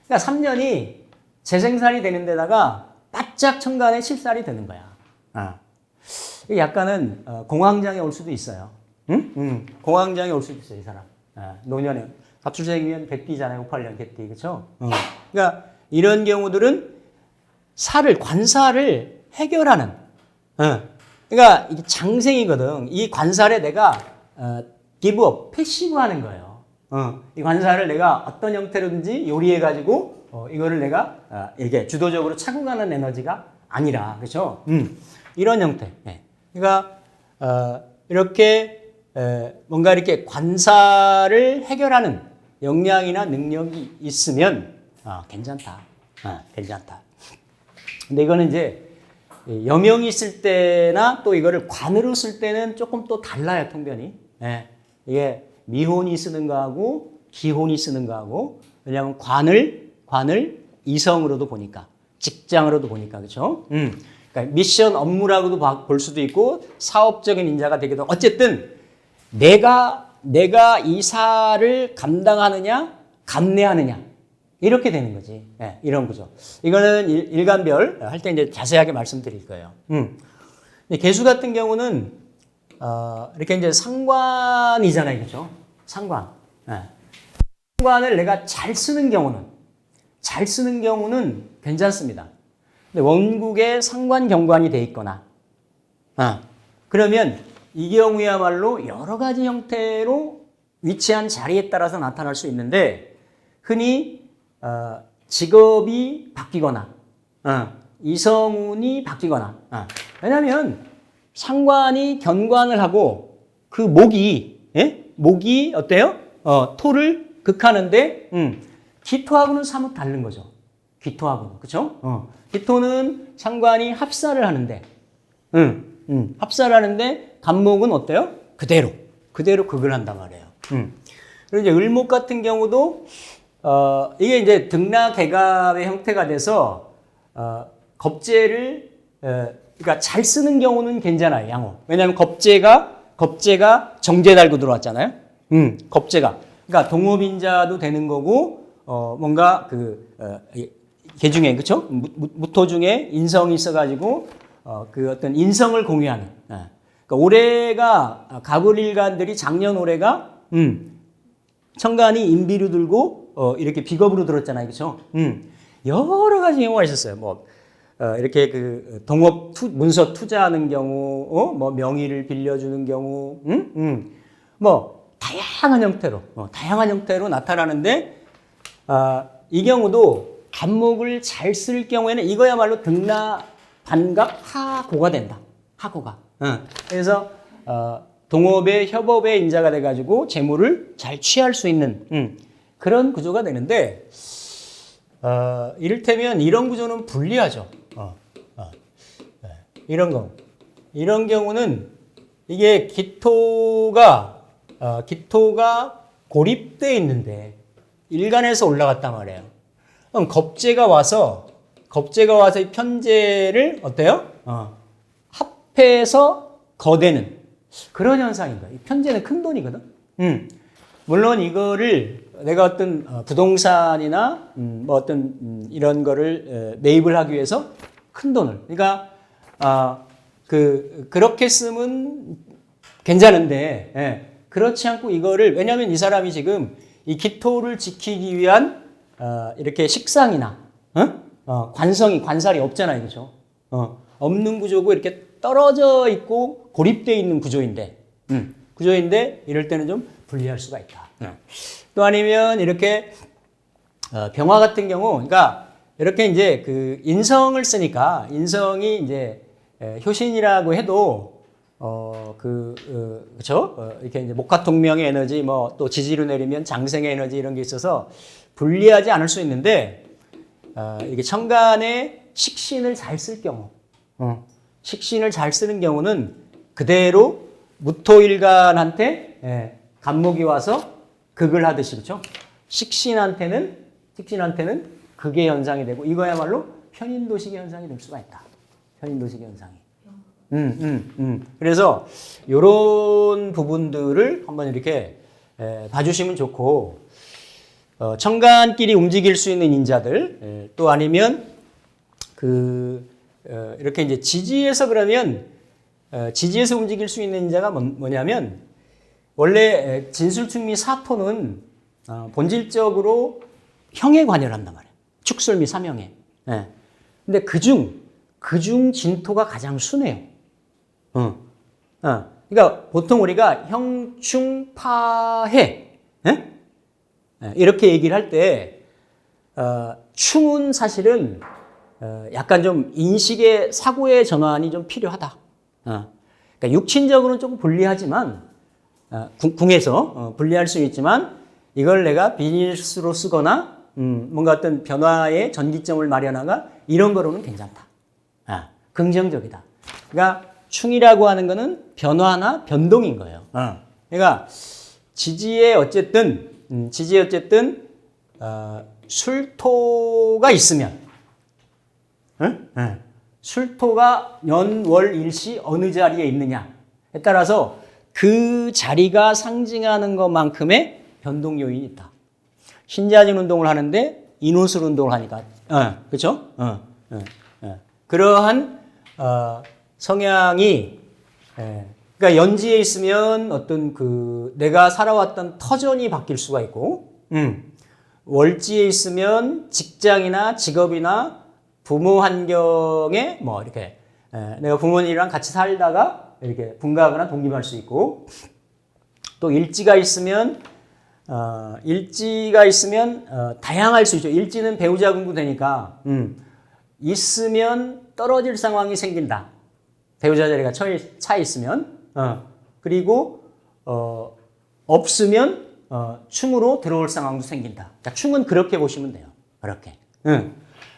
3년이 재생산이 되는 데다가 바짝 천간에 실살이 되는 거야. 약간은 공황장애 올 수도 있어요. 응? 공황장애 올 수도 있어요, 이 사람. 노년에 갑출생이면 개띠잖아요, 58년 개띠, 그렇죠? 그러니까 이런 경우들은 관사를 해결하는. 그러니까 이게 장생이거든. 이 관사를 내가 기브업, 패시브하는 거예요. 이 관사를 내가 어떤 형태로든지 요리해가지고 이거를 내가 이게 주도적으로 차고 가는 에너지가 아니라, 그렇죠? 이런 형태. 그러니까 이렇게 뭔가 이렇게 관사를 해결하는 역량이나 능력이 있으면 괜찮다. 괜찮다. 근데 이거는 이제 여명이 쓸 때나 또 이거를 관으로 쓸 때는 조금 또 달라요, 통변이. 이게 미혼이 쓰는 거하고 기혼이 쓰는 거하고, 왜냐하면 관을 이성으로도 보니까, 직장으로도 보니까, 그렇죠? 그러니까 미션 업무라고도 볼 수도 있고 사업적인 인자가 되기도 하고, 어쨌든 내가 이 사를 감당하느냐 감내하느냐 이렇게 되는 거지. 이런 구조. 이거는 일간별 할 때 이제 자세하게 말씀드릴 거예요. 개수 같은 경우는 이렇게 이제 상관이잖아요, 그렇죠? 상관. 상관을 내가 잘 쓰는 경우는 괜찮습니다. 근데 원국에 상관 경관이 돼 있거나, 그러면 이 경우야말로 여러 가지 형태로 위치한 자리에 따라서 나타날 수 있는데, 흔히 직업이 바뀌거나 이성운이 바뀌거나, 왜냐하면 상관이 견관을 하고 그 목이 어때요? 토를 극하는데 기토하고는 사뭇 다른 거죠. 기토하고는, 그렇죠? 기토는 상관이 합사를 하는데, 합사를 하는데 간목은 어때요? 그대로 극을 한단 말이에요. 그리고 이제 을목 같은 경우도 이게 이제 등락개갑의 형태가 돼서 겁재를 그러니까 잘 쓰는 경우는 괜찮아요, 양호. 왜냐하면 겁재가 정제 달고 들어왔잖아요. 겁재가 그러니까 동업인자도 되는 거고, 뭔가 개 중에, 그렇죠? 무토 중에 인성이 있어가지고 그 어떤 인성을 공유하는. 그러니까 올해가 가불일간들이 작년 올해가 천간이 인비로 들고 이렇게 비겁으로 들었잖아요, 그렇죠? 여러 가지 경우가 있었어요. 뭐 이렇게 동업 문서 투자하는 경우, 뭐 명의를 빌려주는 경우, 뭐 다양한 형태로 나타나는데, 이 경우도 간목을 잘 쓸 경우에는 이거야말로 등락 반갑 하고가 된다. 하고가. 그래서 동업의 협업의 인자가 돼가지고 재물을 잘 취할 수 있는 그런 구조가 되는데, 이를테면 이런 구조는 불리하죠. 이런 경우는 이게 기토가 고립되어 있는데 일간에서 올라갔단 말이에요. 그럼 겁재가 와서 이 편재를 어때요? 합해서 거대는 그런 현상인 거예요. 이 편재는 큰 돈이거든. 물론 이거를 내가 어떤 부동산이나 뭐 어떤 이런 거를 매입을 하기 위해서 큰 돈을, 그러니까 그렇게 쓰면 괜찮은데, 그렇지 않고 이거를, 왜냐하면 이 사람이 지금 이 기토를 지키기 위한 이렇게 식상이나 관살이 없잖아요, 그렇죠? 없는 구조고 이렇게 떨어져 있고 고립되어 있는 구조인데 이럴 때는 좀 불리할 수가 있다. 또 아니면 이렇게 병화 같은 경우, 그러니까 이렇게 이제 인성을 쓰니까, 인성이 이제 효신이라고 해도 그렇죠? 이렇게 이제 목화통명의 에너지, 뭐 또 지지로 내리면 장생의 에너지 이런 게 있어서 불리하지 않을 수 있는데, 이게 천간에 식신을 잘 쓸 경우, 식신을 잘 쓰는 경우는 그대로 무토일간한테 간목이 와서 극을 하듯이, 그렇죠? 식신한테는 극의 현상이 되고, 이거야말로 편인도식의 현상이 될 수가 있다. 편인도식 현상이. 그래서 요런 부분들을 한번 이렇게 봐주시면 좋고, 천간끼리 움직일 수 있는 인자들, 또 아니면 이렇게 이제 지지에서 그러면 지지에서 움직일 수 있는 인자가 뭐냐면, 원래 진술충미 사토는 본질적으로 형에 관여한단 말이에요. 축술미 삼형에. 예. 근데 그중 진토가 가장 순해요. 그러니까 보통 우리가 형충파해, 예? 이렇게 얘기를 할 때, 충은 사실은 약간 좀 인식의 사고의 전환이 좀 필요하다. 그러니까 육친적으로는 조금 불리하지만, 궁에서 불리할 수 있지만, 이걸 내가 비즈니스로 쓰거나 뭔가 어떤 변화의 전기점을 마련하가 이런 거로는 괜찮다. 긍정적이다. 그러니까 충이라고 하는 거는 변화나 변동인 거예요. 그러니까 지지에 어쨌든 술토가 있으면, 술토가 연월일시 어느 자리에 있느냐에 따라서 그 자리가 상징하는 것만큼의 변동 요인이 있다. 신자진 운동을 하는데 인호술 운동을 하니까, 그렇죠? 그러한 성향이, 그러니까 연지에 있으면 어떤 내가 살아왔던 터전이 바뀔 수가 있고, 월지에 있으면 직장이나 직업이나 부모 환경에 뭐 이렇게 내가 부모님이랑 같이 살다가 이렇게 분가하거나 독립할 수 있고, 또 일지가 있으면 다양할 수 있죠. 일지는 배우자 군구되니까 있으면 떨어질 상황이 생긴다. 배우자 자리가 차 있으면, 그리고 없으면 충으로 들어올 상황도 생긴다. 그러니까 충은 그렇게 보시면 돼요. 그렇게.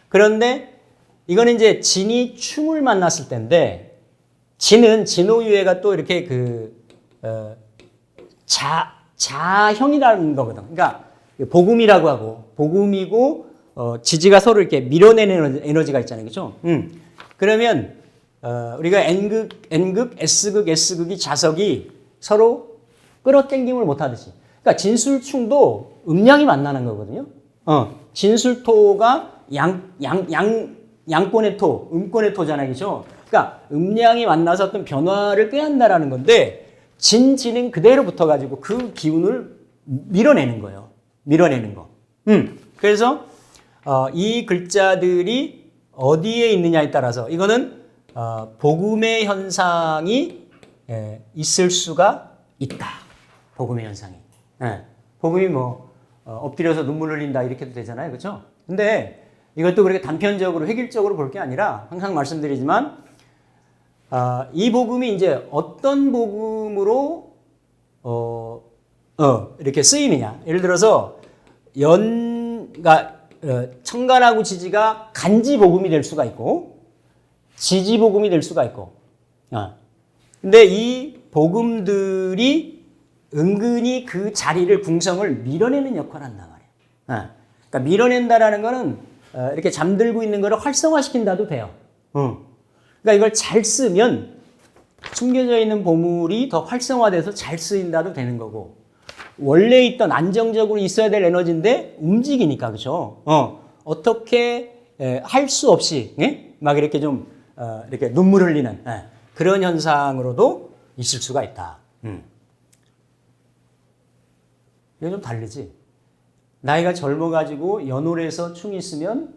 그런데 이거는 이제 진이 충을 만났을 때인데, 진은 진호유해가 또 이렇게 자형이라는 거거든. 그러니까 복음이라고 하고, 복음이고 지지가 서로 이렇게 밀어내는 에너지가 있잖아요, 그렇죠? 그러면 우리가 N극, S극이 자석이 서로 끌어당김을 못하듯이, 그러니까 진술충도 음양이 만나는 거거든요. 진술토가 양권의 토, 음권의 토잖아요, 그렇죠? 그러니까 음양이 만나서 어떤 변화를 꾀한다라는 건데, 진은 그대로 붙어가지고 그 기운을 밀어내는 거예요. 밀어내는 거. 그래서 이 글자들이 어디에 있느냐에 따라서 이거는 복음의 현상이 있을 수가 있다. 복음의 현상이. 복음이 뭐 엎드려서 눈물 흘린다 이렇게도 되잖아요, 그렇죠? 근데 이것도 그렇게 단편적으로 획일적으로 볼 게 아니라 항상 말씀드리지만, 이 복음이 이제 어떤 복음으로 이렇게 쓰이느냐. 예를 들어서 청간하고 지지가 간지 복음이 될 수가 있고, 지지 복음이 될 수가 있고. 근데 이 복음들이 은근히 그 자리를, 궁성을 밀어내는 역할을 한단 말이에요. 그러니까 밀어낸다라는 거는 이렇게 잠들고 있는 거를 활성화시킨다도 돼요. 그러니까 이걸 잘 쓰면 숨겨져 있는 보물이 더 활성화돼서 잘 쓰인다도 되는 거고, 원래 있던 안정적으로 있어야 될 에너지인데 움직이니까, 그렇죠? 어떻게 할 수 없이 막 이렇게 좀 이렇게 눈물 흘리는 그런 현상으로도 있을 수가 있다. 이거 좀 다르지? 나이가 젊어가지고 연월에서 충이 있으면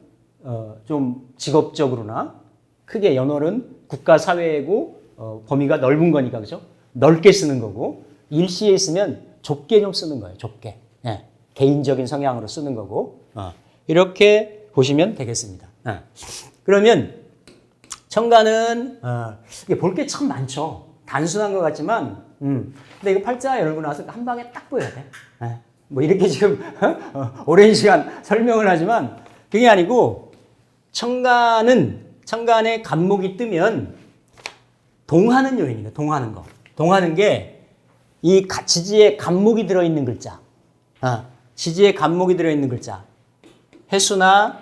좀 직업적으로나, 크게 연월은 국가 사회고 범위가 넓은 거니까, 그죠? 넓게 쓰는 거고, 일시에 있으면 좁게 좀 쓰는 거예요. 좁게. 개인적인 성향으로 쓰는 거고, 이렇게 보시면 되겠습니다. 그러면 청간은 볼 게 참 많죠. 단순한 것 같지만, 근데 이거 팔자 열고 나서 한 방에 딱 보여야 돼. 뭐 이렇게 지금 오랜 시간 설명을 하지만 그게 아니고, 청간의 간목이 뜨면 동하는 요인이에요. 동하는 거. 동하는 게 이 지지에 간목이 들어있는 글자. 지지에 간목이 들어있는 글자. 해수나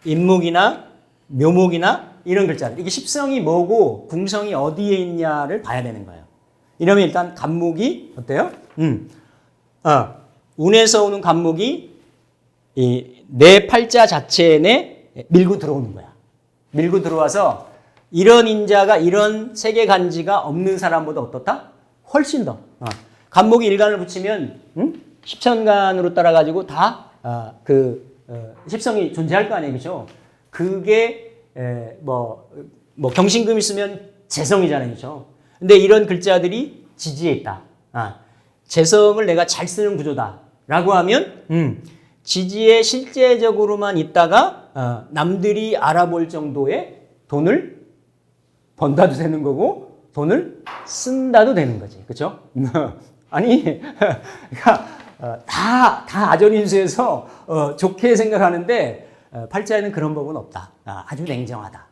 인목이나 묘목이나 이런 글자들. 이게 십성이 뭐고 궁성이 어디에 있냐를 봐야 되는 거예요. 이러면 일단 간목이 어때요? 운에서 오는 간목이 내 팔자 자체에 밀고 들어오는 거야. 밀고 들어와서 이런 인자가 이런 세계 간지가 없는 사람보다 어떻다? 훨씬 더. 간목이 일간을 붙이면 십천간으로 따라가지고 다 십성이 존재할 거 아니에요, 그렇죠? 그게 뭐 경신금 있으면 재성이잖아요, 그렇죠? 근데 이런 글자들이 지지에 있다. 재성을 내가 잘 쓰는 구조다라고 하면 지지에 실제적으로만 있다가 남들이 알아볼 정도의 돈을 번다도 되는 거고 돈을 쓴다도 되는 거지, 그렇죠? 아니, 다 아전인수에서 좋게 생각하는데 팔자에는 그런 법은 없다. 아주 냉정하다.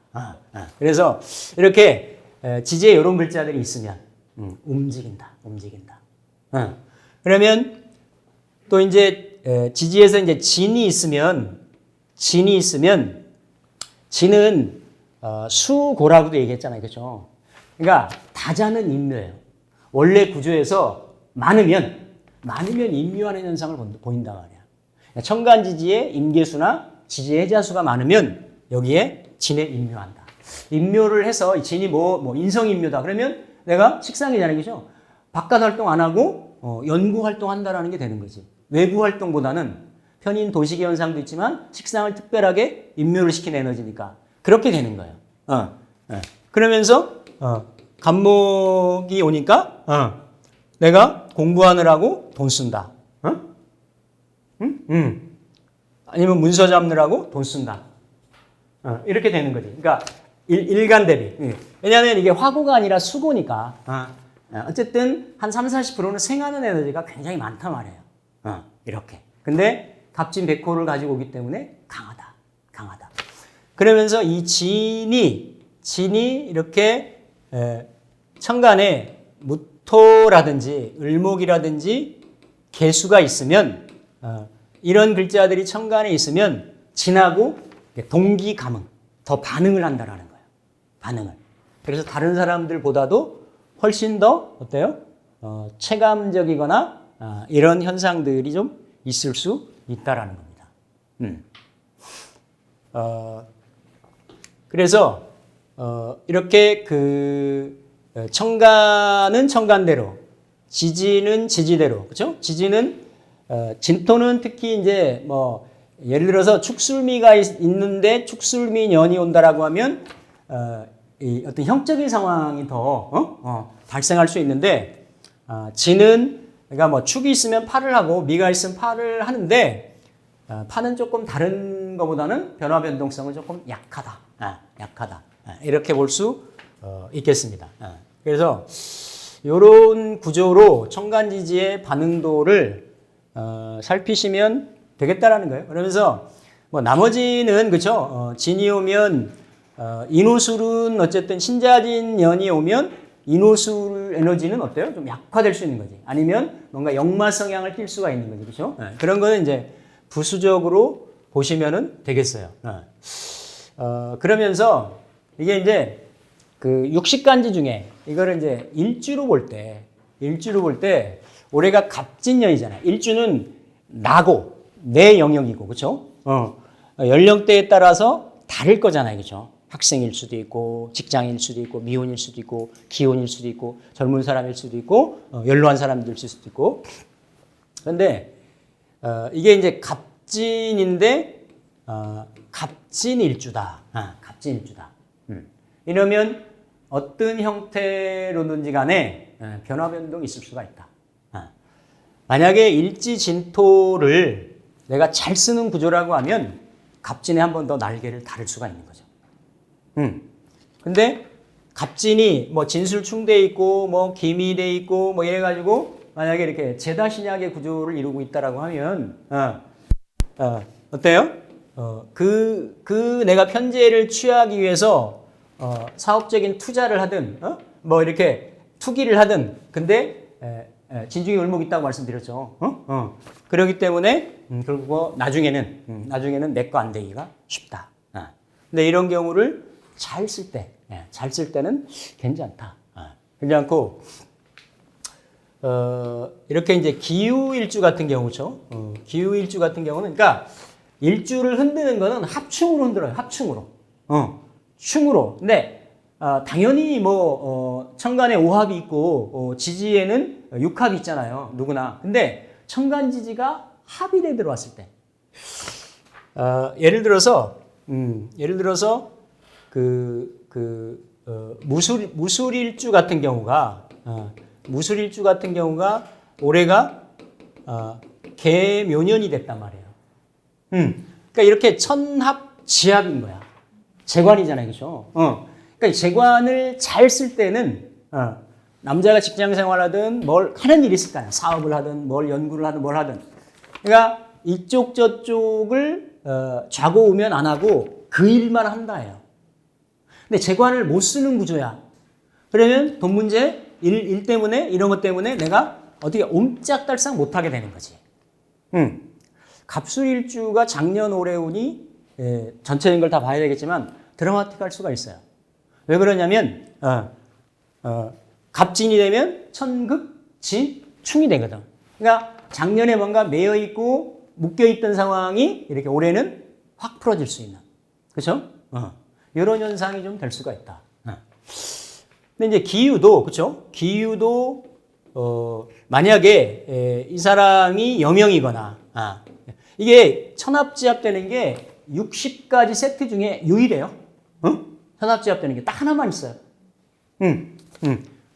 그래서 이렇게 지지에 이런 글자들이 있으면 움직인다. 그러면 또 이제 지지에서 이제 진이 있으면 진은 수고라고도 얘기했잖아요, 그렇죠? 그러니까 다자는 임묘예요. 원래 구조에서 많으면 임묘하는 현상을 보인단 말이야. 천간지지에 임계수나 지지의 해자수가 많으면 여기에 진에 임묘한다. 임묘를 해서 진이 뭐 인성임묘다. 그러면 내가 식상이잖아요, 그죠? 바깥 활동 안 하고 연구 활동한다라는 게 되는 거지. 외부 활동보다는 편인 도식의 현상도 있지만 식상을 특별하게 임묘를 시킨 에너지니까 그렇게 되는 거예요. 그러면서 간목이 오니까 내가 공부하느라고 돈 쓴다. 아니면 문서 잡느라고 돈 쓴다. 이렇게 되는 거지. 그러니까 일간 대비. 왜냐하면 이게 화고가 아니라 수고니까. 어쨌든 한 30-40%는 생하는 에너지가 굉장히 많단 말이에요. 이렇게. 근데 갑진 백호를 가지고 오기 때문에 강하다. 그러면서 이 진이 이렇게 천간에 무토라든지 을목이라든지 개수가 있으면 이런 글자들이 천간에 있으면 진하고 동기감흥, 더 반응을 한다라는 거예요. 반응을. 그래서 다른 사람들보다도 훨씬 더 어때요? 체감적이거나 이런 현상들이 좀 있을 수 있다라는 겁니다. 그래서 이렇게 천간은 천간대로, 지지는 지지대로, 그렇죠? 지지는 진토는 특히 이제 뭐 예를 들어서 축술미가 있는데 축술미 년이 온다라고 하면 이 어떤 형적인 상황이 더 발생할 수 있는데 진은 그러니까 뭐 축이 있으면 팔을 하고 미가 있으면 팔을 하는데 파는 조금 다른 것보다는 변화 변동성은 조금 약하다. 이렇게 볼 수 있겠습니다. 그래서 이런 구조로 천간지지의 반응도를 살피시면 되겠다라는 거예요. 그러면서 뭐 나머지는 그렇죠. 진이 오면 인호술은 어쨌든 신자진 년이 오면 인호술 에너지는 어때요? 좀 약화될 수 있는 거지. 아니면 뭔가 역마 성향을 띌 수가 있는 거지, 그렇죠? 그런 거는 이제 부수적으로 보시면은 되겠어요. 그러면서 이게 이제 그 육식간지 중에 이거를 이제 일주로 볼 때 올해가 갑진년이잖아요. 일주는 나고 내 영역이고, 그렇죠? 연령대에 따라서 다를 거잖아요, 그렇죠? 학생일 수도 있고 직장일 수도 있고 미혼일 수도 있고 기혼일 수도 있고 젊은 사람일 수도 있고 연로한 사람들일 수도 있고. 그런데 이게 이제 갑진인데 갑진일주다. 갑진일주다. 이러면 어떤 형태로든지 간에 변화 변동이 있을 수가 있다. 만약에 일지진토를 내가 잘 쓰는 구조라고 하면 갑진에 한 번 더 날개를 달을 수가 있는 거죠. 근데 갑진이 뭐 진술충돼 있고 뭐 기미돼 있고 뭐 이래가지고 만약에 이렇게 제다신약의 구조를 이루고 있다라고 하면 어때요? 내가 편제를 취하기 위해서 사업적인 투자를 하든 뭐 이렇게 투기를 하든 근데 진중에 을목이 있다고 말씀드렸죠. 그렇기 때문에 결국 나중에는 내 거 안 되기가 쉽다. 근데 이런 경우를 잘 쓸 때, 잘 쓸 때는 괜찮다. 괜찮고, 이렇게 이제 기후일주 같은 경우죠. 기후일주 같은 경우는, 그러니까 일주를 흔드는 거는 합충으로 흔들어요. 합충으로. 충으로. 근데, 당연히 뭐, 천간에 오합이 있고, 지지에는 육합이 있잖아요. 누구나. 근데 천간지지가 합일에 들어왔을 때. 예를 들어서, 무술일주 같은 경우가, 올해가, 개묘년이 됐단 말이에요. 그러니까 이렇게 천합지합인 거야. 재관이잖아요. 그죠? 그러니까 재관을 잘 쓸 때는, 남자가 직장 생활하든 뭘 하는 일이 있을 거 아니야. 사업을 하든 뭘 연구를 하든 뭘 하든. 그러니까 이쪽 저쪽을 좌고 우면 안 하고 그 일만 한다예요. 근데 재관을 못 쓰는 구조야. 그러면 돈 문제, 일 때문에 이런 것 때문에 내가 어떻게 옴짝달싹 못 하게 되는 거지. 갑술일주가 작년 올해 운이 전체적인 걸 다 봐야 되겠지만 드라마틱할 수가 있어요. 왜 그러냐면 갑진이 되면 천극지 충이 되거든. 그러니까 작년에 뭔가 매여 있고 묶여 있던 상황이 이렇게 올해는 확 풀어질 수 있는. 그렇죠? 이런 현상이 좀 될 수가 있다. 근데 이제 기유도 그렇죠? 기유도 만약에 이 사람이 여명이거나 이게 천합지합되는 게 60가지 세트 중에 유일해요. 천합지합되는 게 딱 하나만 있어요.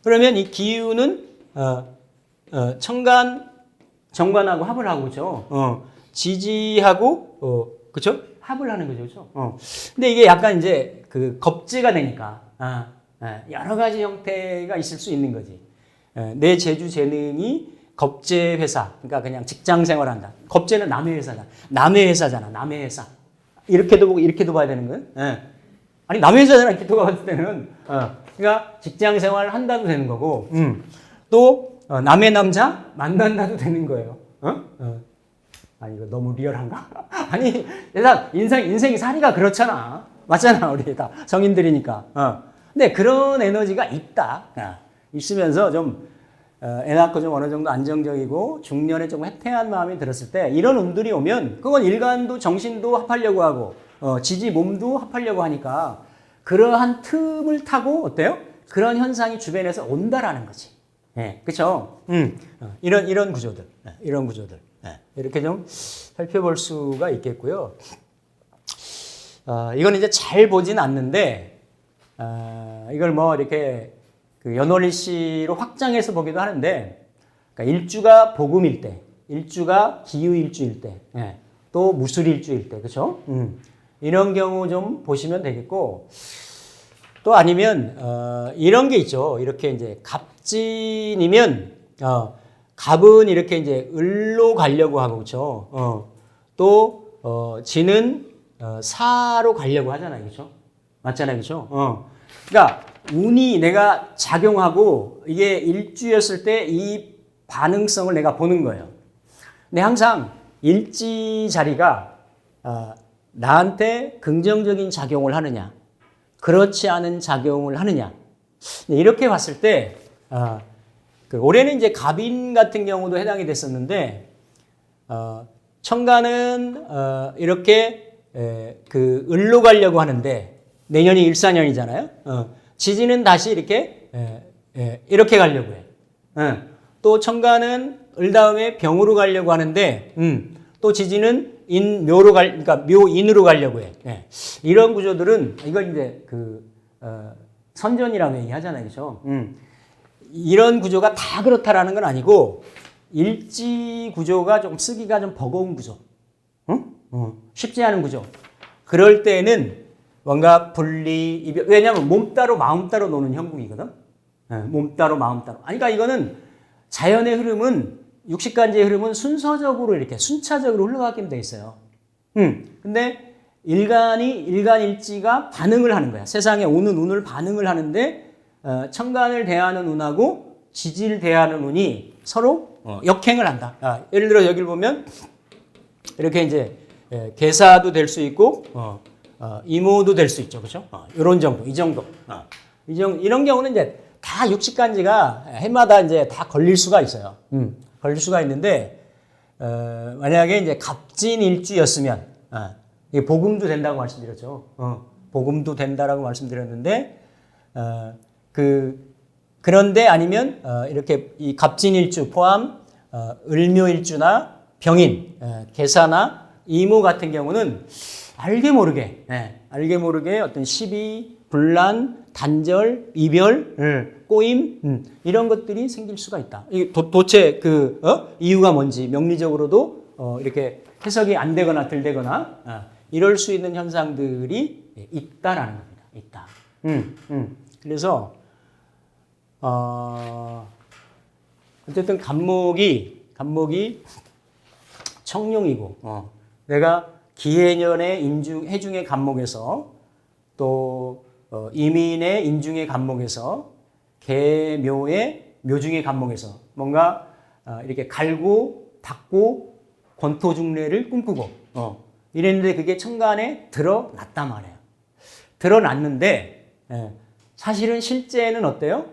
그러면 이 기유는 천간 정관하고 합을 하고 그죠? 지지하고 그죠? 합을 하는 거죠, 그죠? 근데 이게 약간 이제 그 겁재가 되니까 여러 가지 형태가 있을 수 있는 거지. 내 재주 재능이 겁재 회사, 그러니까 그냥 직장 생활한다. 겁재는 남의 회사다. 남의 회사잖아, 남의 회사. 이렇게도 보고 이렇게도 봐야 되는 거예요. 아니 남의 회사잖아 이렇게 봤을 때는. 그러니까 직장 생활을 한다도 되는 거고, 또 남의 남자 만난다도 되는 거예요. 아니 이거 너무 리얼한가? 아니 일단 인생이 살이가 그렇잖아. 맞잖아 우리 다 성인들이니까. 근데 그런 에너지가 있다. 있으면서 좀 애 낳고 좀 어느 정도 안정적이고 중년에 좀 해태한 마음이 들었을 때 이런 운들이 오면 그건 일간도 정신도 합하려고 하고 지지 몸도 합하려고 하니까 그러한 틈을 타고 어때요? 그런 현상이 주변에서 온다라는 거지. 그렇죠? 이런 구조들, 이렇게 좀 살펴볼 수가 있겠고요. 이건 이제 잘 보진 않는데 이걸 뭐 이렇게 그 연월일시로 확장해서 보기도 하는데, 그러니까 일주가 복음일 때, 일주가 기유일주일 때, 또 무술일주일 때, 그렇죠? 이런 경우 좀 보시면 되겠고, 또 아니면 이런 게 있죠. 이렇게 이제 갑진이면 갑은 이렇게 이제 을로 가려고 하고, 그렇죠? 또 진은 사로 가려고 하잖아요, 그렇죠? 맞잖아요, 그렇죠? 그러니까 운이 내가 작용하고 이게 일주였을 때 이 반응성을 내가 보는 거예요. 근데 항상 일지 자리가 나한테 긍정적인 작용을 하느냐, 그렇지 않은 작용을 하느냐. 이렇게 봤을 때 올해는 이제 갑인 같은 경우도 해당이 됐었는데 천간은 이렇게 그 을로 가려고 하는데 내년이 일사년이잖아요. 지지는 다시 이렇게 가려고 해. 또 천간은 을 다음에 병으로 가려고 하는데 또 지지는 묘로 그러니까 묘인으로 가려고 해. 이런 구조들은 이걸 이제 그 선전이라고 얘기하잖아요, 그렇죠? 이런 구조가 다 그렇다라는 건 아니고 일지 구조가 좀 쓰기가 좀 버거운 구조, 쉽지 않은 구조. 그럴 때는 뭔가 분리, 이별, 왜냐하면 몸 따로 마음 따로 노는 형국이거든. 몸 따로 마음 따로. 아니, 그러니까 이거는 자연의 흐름은 60간지의 흐름은 순서적으로 이렇게 순차적으로 흘러가게 돼 있어요. 근데 일간일지가 반응을 하는 거야. 세상에 오는 운을 반응을 하는데 천간을 대하는 운하고 지지를 대하는 운이 서로 역행을 한다. 예를 들어 여기를 보면 이렇게 이제 개사도 될 수 있고 이모도 될 수 있죠. 그죠? 이런 정도, 이 정도. 이런 경우는 이제 다 육식간지가 해마다 이제 다 걸릴 수가 있어요. 걸릴 수가 있는데, 만약에 이제 갑진일주였으면, 이게 복음도 된다고 말씀드렸죠. 복음도 된다라고 말씀드렸는데, 그런데 아니면, 이렇게 이 갑진일주 포함, 을묘일주나 병인, 계사나 이모 같은 경우는 알게 모르게 어떤 시비, 분란, 단절, 이별, 꼬임, 이런 것들이 생길 수가 있다. 도대체 이유가 뭔지 명리적으로도 이렇게 해석이 안 되거나 덜 되거나 이럴 수 있는 현상들이 있다라는 겁니다. 있다. 그래서 어쨌든 간목이 청룡이고 내가 기해년의 해중의 간목에서 또 이민의 인중의 간목에서 계묘의 묘중의 간목에서 뭔가 이렇게 갈고 닦고 권토중례를 꿈꾸고 이랬는데 그게 천간에 드러났단 말이에요. 드러났는데 사실은 실제는 어때요?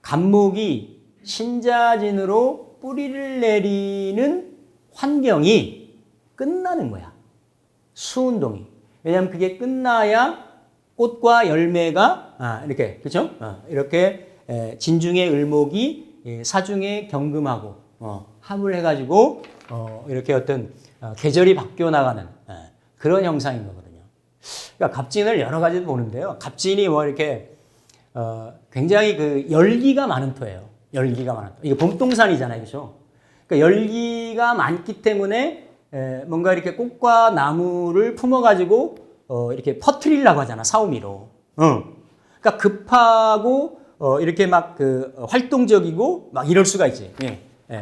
간목이 신자진으로 뿌리를 내리는 환경이 끝나는 거야. 수운동이. 왜냐하면 그게 끝나야 꽃과 열매가 이렇게 그렇죠? 이렇게 진중의 을목이 사중에 경금하고 합을 해가지고 이렇게 어떤 계절이 바뀌어 나가는 그런 형상인 거거든요. 그러니까 갑진을 여러 가지 보는데요. 갑진이 뭐 이렇게 굉장히 그 열기가 많은 토예요. 열기가 많은 토. 이게 봄동산이잖아요, 그렇죠? 그러니까 열기가 많기 때문에 뭔가 이렇게 꽃과 나무를 품어가지고 이렇게 퍼뜨리려고 하잖아, 사우미로. 그러니까 급하고 이렇게 막 그 활동적이고 막 이럴 수가 있지.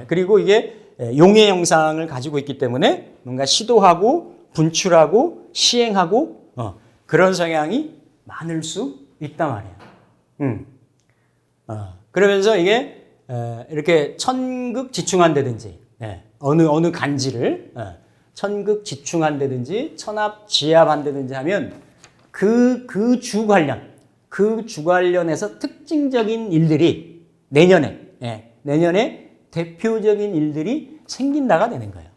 그리고 이게 용의 형상을 가지고 있기 때문에 뭔가 시도하고 분출하고 시행하고 그런 성향이 많을 수 있단 말이야. 그러면서 이게 이렇게 천극지충한다든지 어느 간지를 천극지충한다든지 천합지합한다든지 하면 그 주 관련해서 특징적인 일들이 내년에 대표적인 일들이 생긴다가 되는 거예요.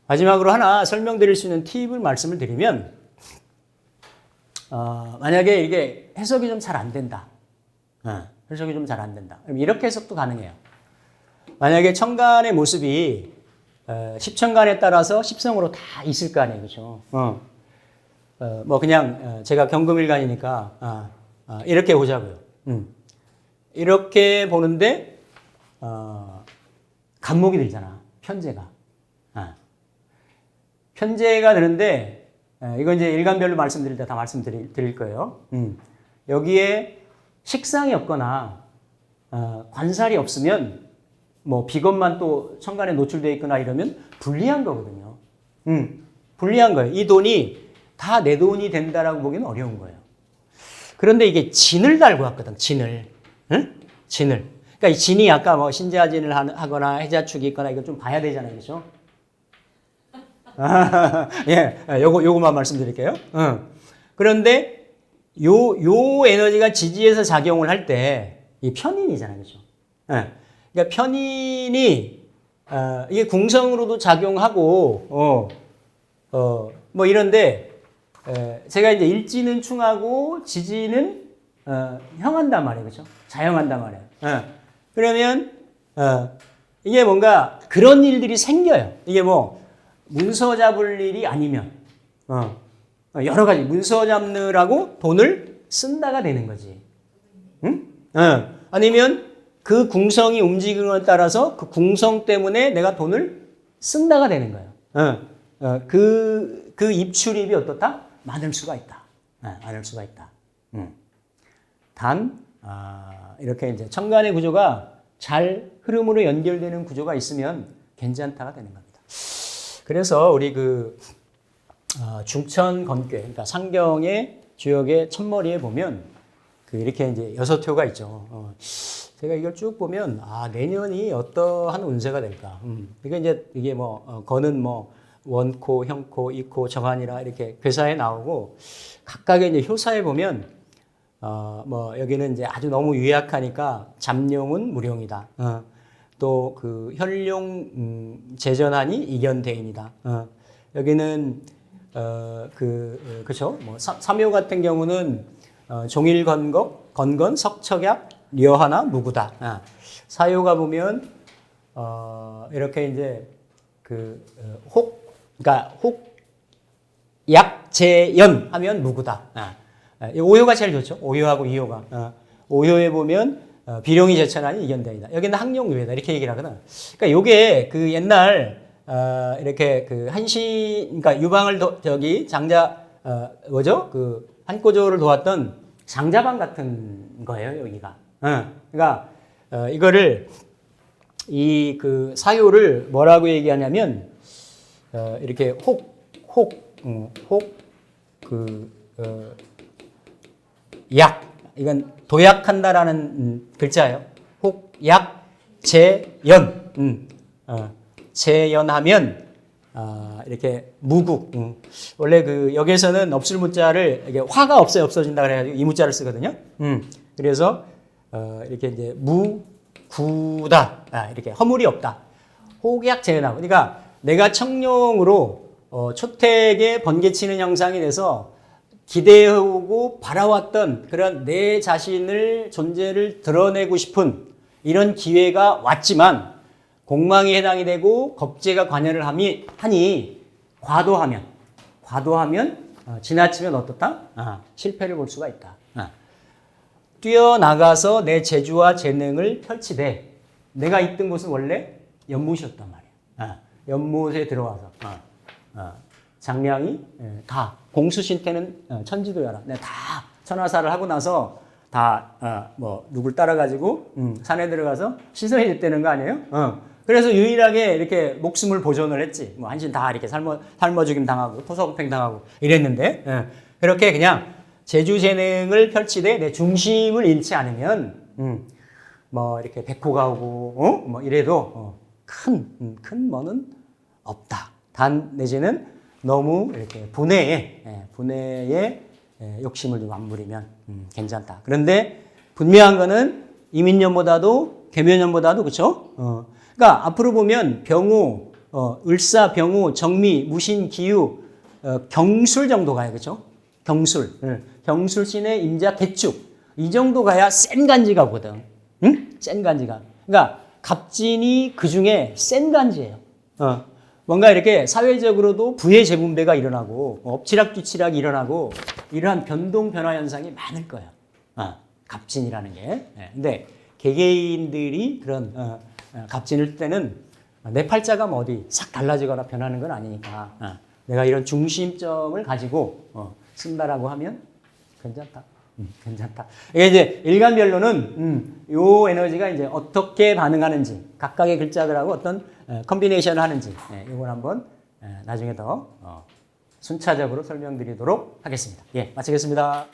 마지막으로 하나 설명드릴 수 있는 팁을 말씀을 드리면 만약에 이게 해석이 좀 잘 안 된다. 해석이 좀 잘 안 된다. 그럼 이렇게 해석도 가능해요. 만약에 천간의 모습이 십천간에 따라서 십성으로 다 있을 거 아니에요. 그렇죠? 뭐 그냥 제가 경금일간이니까 이렇게 보자고요. 이렇게 보는데 간목이 들잖아. 편제가. 편제가 되는데 이건 이제 일간별로 말씀드릴 때 다 말씀드릴 거예요. 여기에 식상이 없거나 관살이 없으면 뭐 비겁만 또 천간에 노출되어 있거나 이러면 불리한 거거든요. 불리한 거예요. 이 돈이 다 내 돈이 된다라고 보기는 어려운 거예요. 그런데 이게 진을 달고 왔거든. 진을. 진을. 그러니까 이 진이 아까 뭐 신자진을 하거나 해자축이 있거나 이거 좀 봐야 되잖아요. 그렇죠? 요거만 말씀드릴게요. 그런데 요 에너지가 지지에서 작용을 할 때 이 편인이잖아요. 그렇죠? 그러니까 편인이 이게 궁성으로도 작용하고 뭐 이런데 제가 이제 일지는 충하고 지지는 형한단 말이에요. 그렇죠? 자형한단 말이에요. 그러면 이게 뭔가 그런 일들이 생겨요. 이게 뭐 문서 잡을 일이 아니면 여러 가지 문서 잡느라고 돈을 쓴다가 되는 거지. 응? 아니면 그 궁성이 움직이는 것에 따라서 그 궁성 때문에 내가 돈을 쓴다가 되는 거예요. 그 입출입이 어떻다? 많을 수가 있다. 많을 수가 있다. 단, 이렇게 이제 천간의 구조가 잘 흐름으로 연결되는 구조가 있으면 괜찮다가 되는 겁니다. 그래서 우리 중천 건괴, 그러니까 상경의 주역의 첫머리에 보면 이렇게 이제 6표가 있죠. 제가 이걸 쭉 보면 내년이 어떠한 운세가 될까. 그러니까 이제 이게 뭐 거는 뭐 원코, 형코, 이코, 정한이라 이렇게 괴사에 나오고 각각의 이제 효사에 보면 뭐 여기는 이제 아주 너무 유약하니까 잠룡은 무룡이다. 또 그 현룡 제전하니 이견대인이다. 여기는 그쵸? 뭐 삼요 같은 경우는 종일건곡, 건건, 석척약, 려하나, 무구다. 사요가 보면 이렇게 이제 그러니까 약재연 하면 무구다. 오효가 제일 좋죠. 오효하고 이효가. 오효에 보면 비룡이 제천하니 이견대이다. 여기는 항룡유해다. 이렇게 얘기를 하거든. 그러니까 요게 그 옛날 이렇게 그 그러니까 유방을 장자 뭐죠? 그 한꼬조를 도왔던 장자방 같은 거예요. 여기가. 그러니까 이거를 이 그 사요를 뭐라고 얘기하냐면 이렇게 약 이건 도약한다라는 글자예요. 혹약 재연 재연하면 이렇게 무국 원래 그 여기에서는 없을 무자를 이게 화가 없어진다 그래가지고 이 무자를 쓰거든요. 그래서 이렇게 이제 무구다 이렇게 허물이 없다. 혹약 재연하고 그러니까 내가 청룡으로 초택에 번개치는 형상이 돼서 기대하고 바라왔던 그런 내 자신을 존재를 드러내고 싶은 이런 기회가 왔지만 공망이 해당이 되고 겁재가 관여를 하니 과도하면 지나치면 어떻다? 실패를 볼 수가 있다. 뛰어나가서 내 재주와 재능을 펼치되 내가 있던 곳은 원래 연못이었단 말이야. 연못에 들어와서 장량이 다 공수신 때는 천지도야라. 내가 다 천하사를 하고 나서 다 뭐 누굴 따라가지고 산에 들어가서 신성해질 때는 거 아니에요? 그래서 유일하게 이렇게 목숨을 보존을 했지. 뭐 한신 다 이렇게 삶아 죽임 당하고 토사구팽 당하고 이랬는데 그렇게 그냥 재주재능을 펼치되 내 중심을 잃지 않으면 뭐 이렇게 백호가 오고 뭐 이래도 큰 뭐는 없다. 단 내지는 너무 이렇게 분해에 욕심을 좀 안 부리면 괜찮다. 그런데 분명한 거는 이민년보다도 계묘년보다도 그렇죠. 그러니까 앞으로 보면 병호, 을사, 병호, 정미, 무신, 기유, 경술 정도 가요, 그렇죠? 경술, 경술신의 임자, 개축 이 정도 가야 센 간지가 오거든. 센 간지가. 그러니까 갑진이 그 중에 센 간지예요. 뭔가 이렇게 사회적으로도 부의 재분배가 일어나고 엎치락뒤치락이 일어나고 이러한 변동 변화 현상이 많을 거예요. 갑진이라는 게. 근데 개개인들이 그런 갑진일 때는 내 팔자가 뭐 어디 싹 달라지거나 변하는 건 아니니까 내가 이런 중심점을 가지고 쓴다라고 하면 괜찮다. 괜찮다. 이게 이제 일간별로는 요 에너지가 이제 어떻게 반응하는지 각각의 글자들하고 어떤 컨비네이션을 하는지 이걸 한번 나중에 더 순차적으로 설명드리도록 하겠습니다. 예, 마치겠습니다.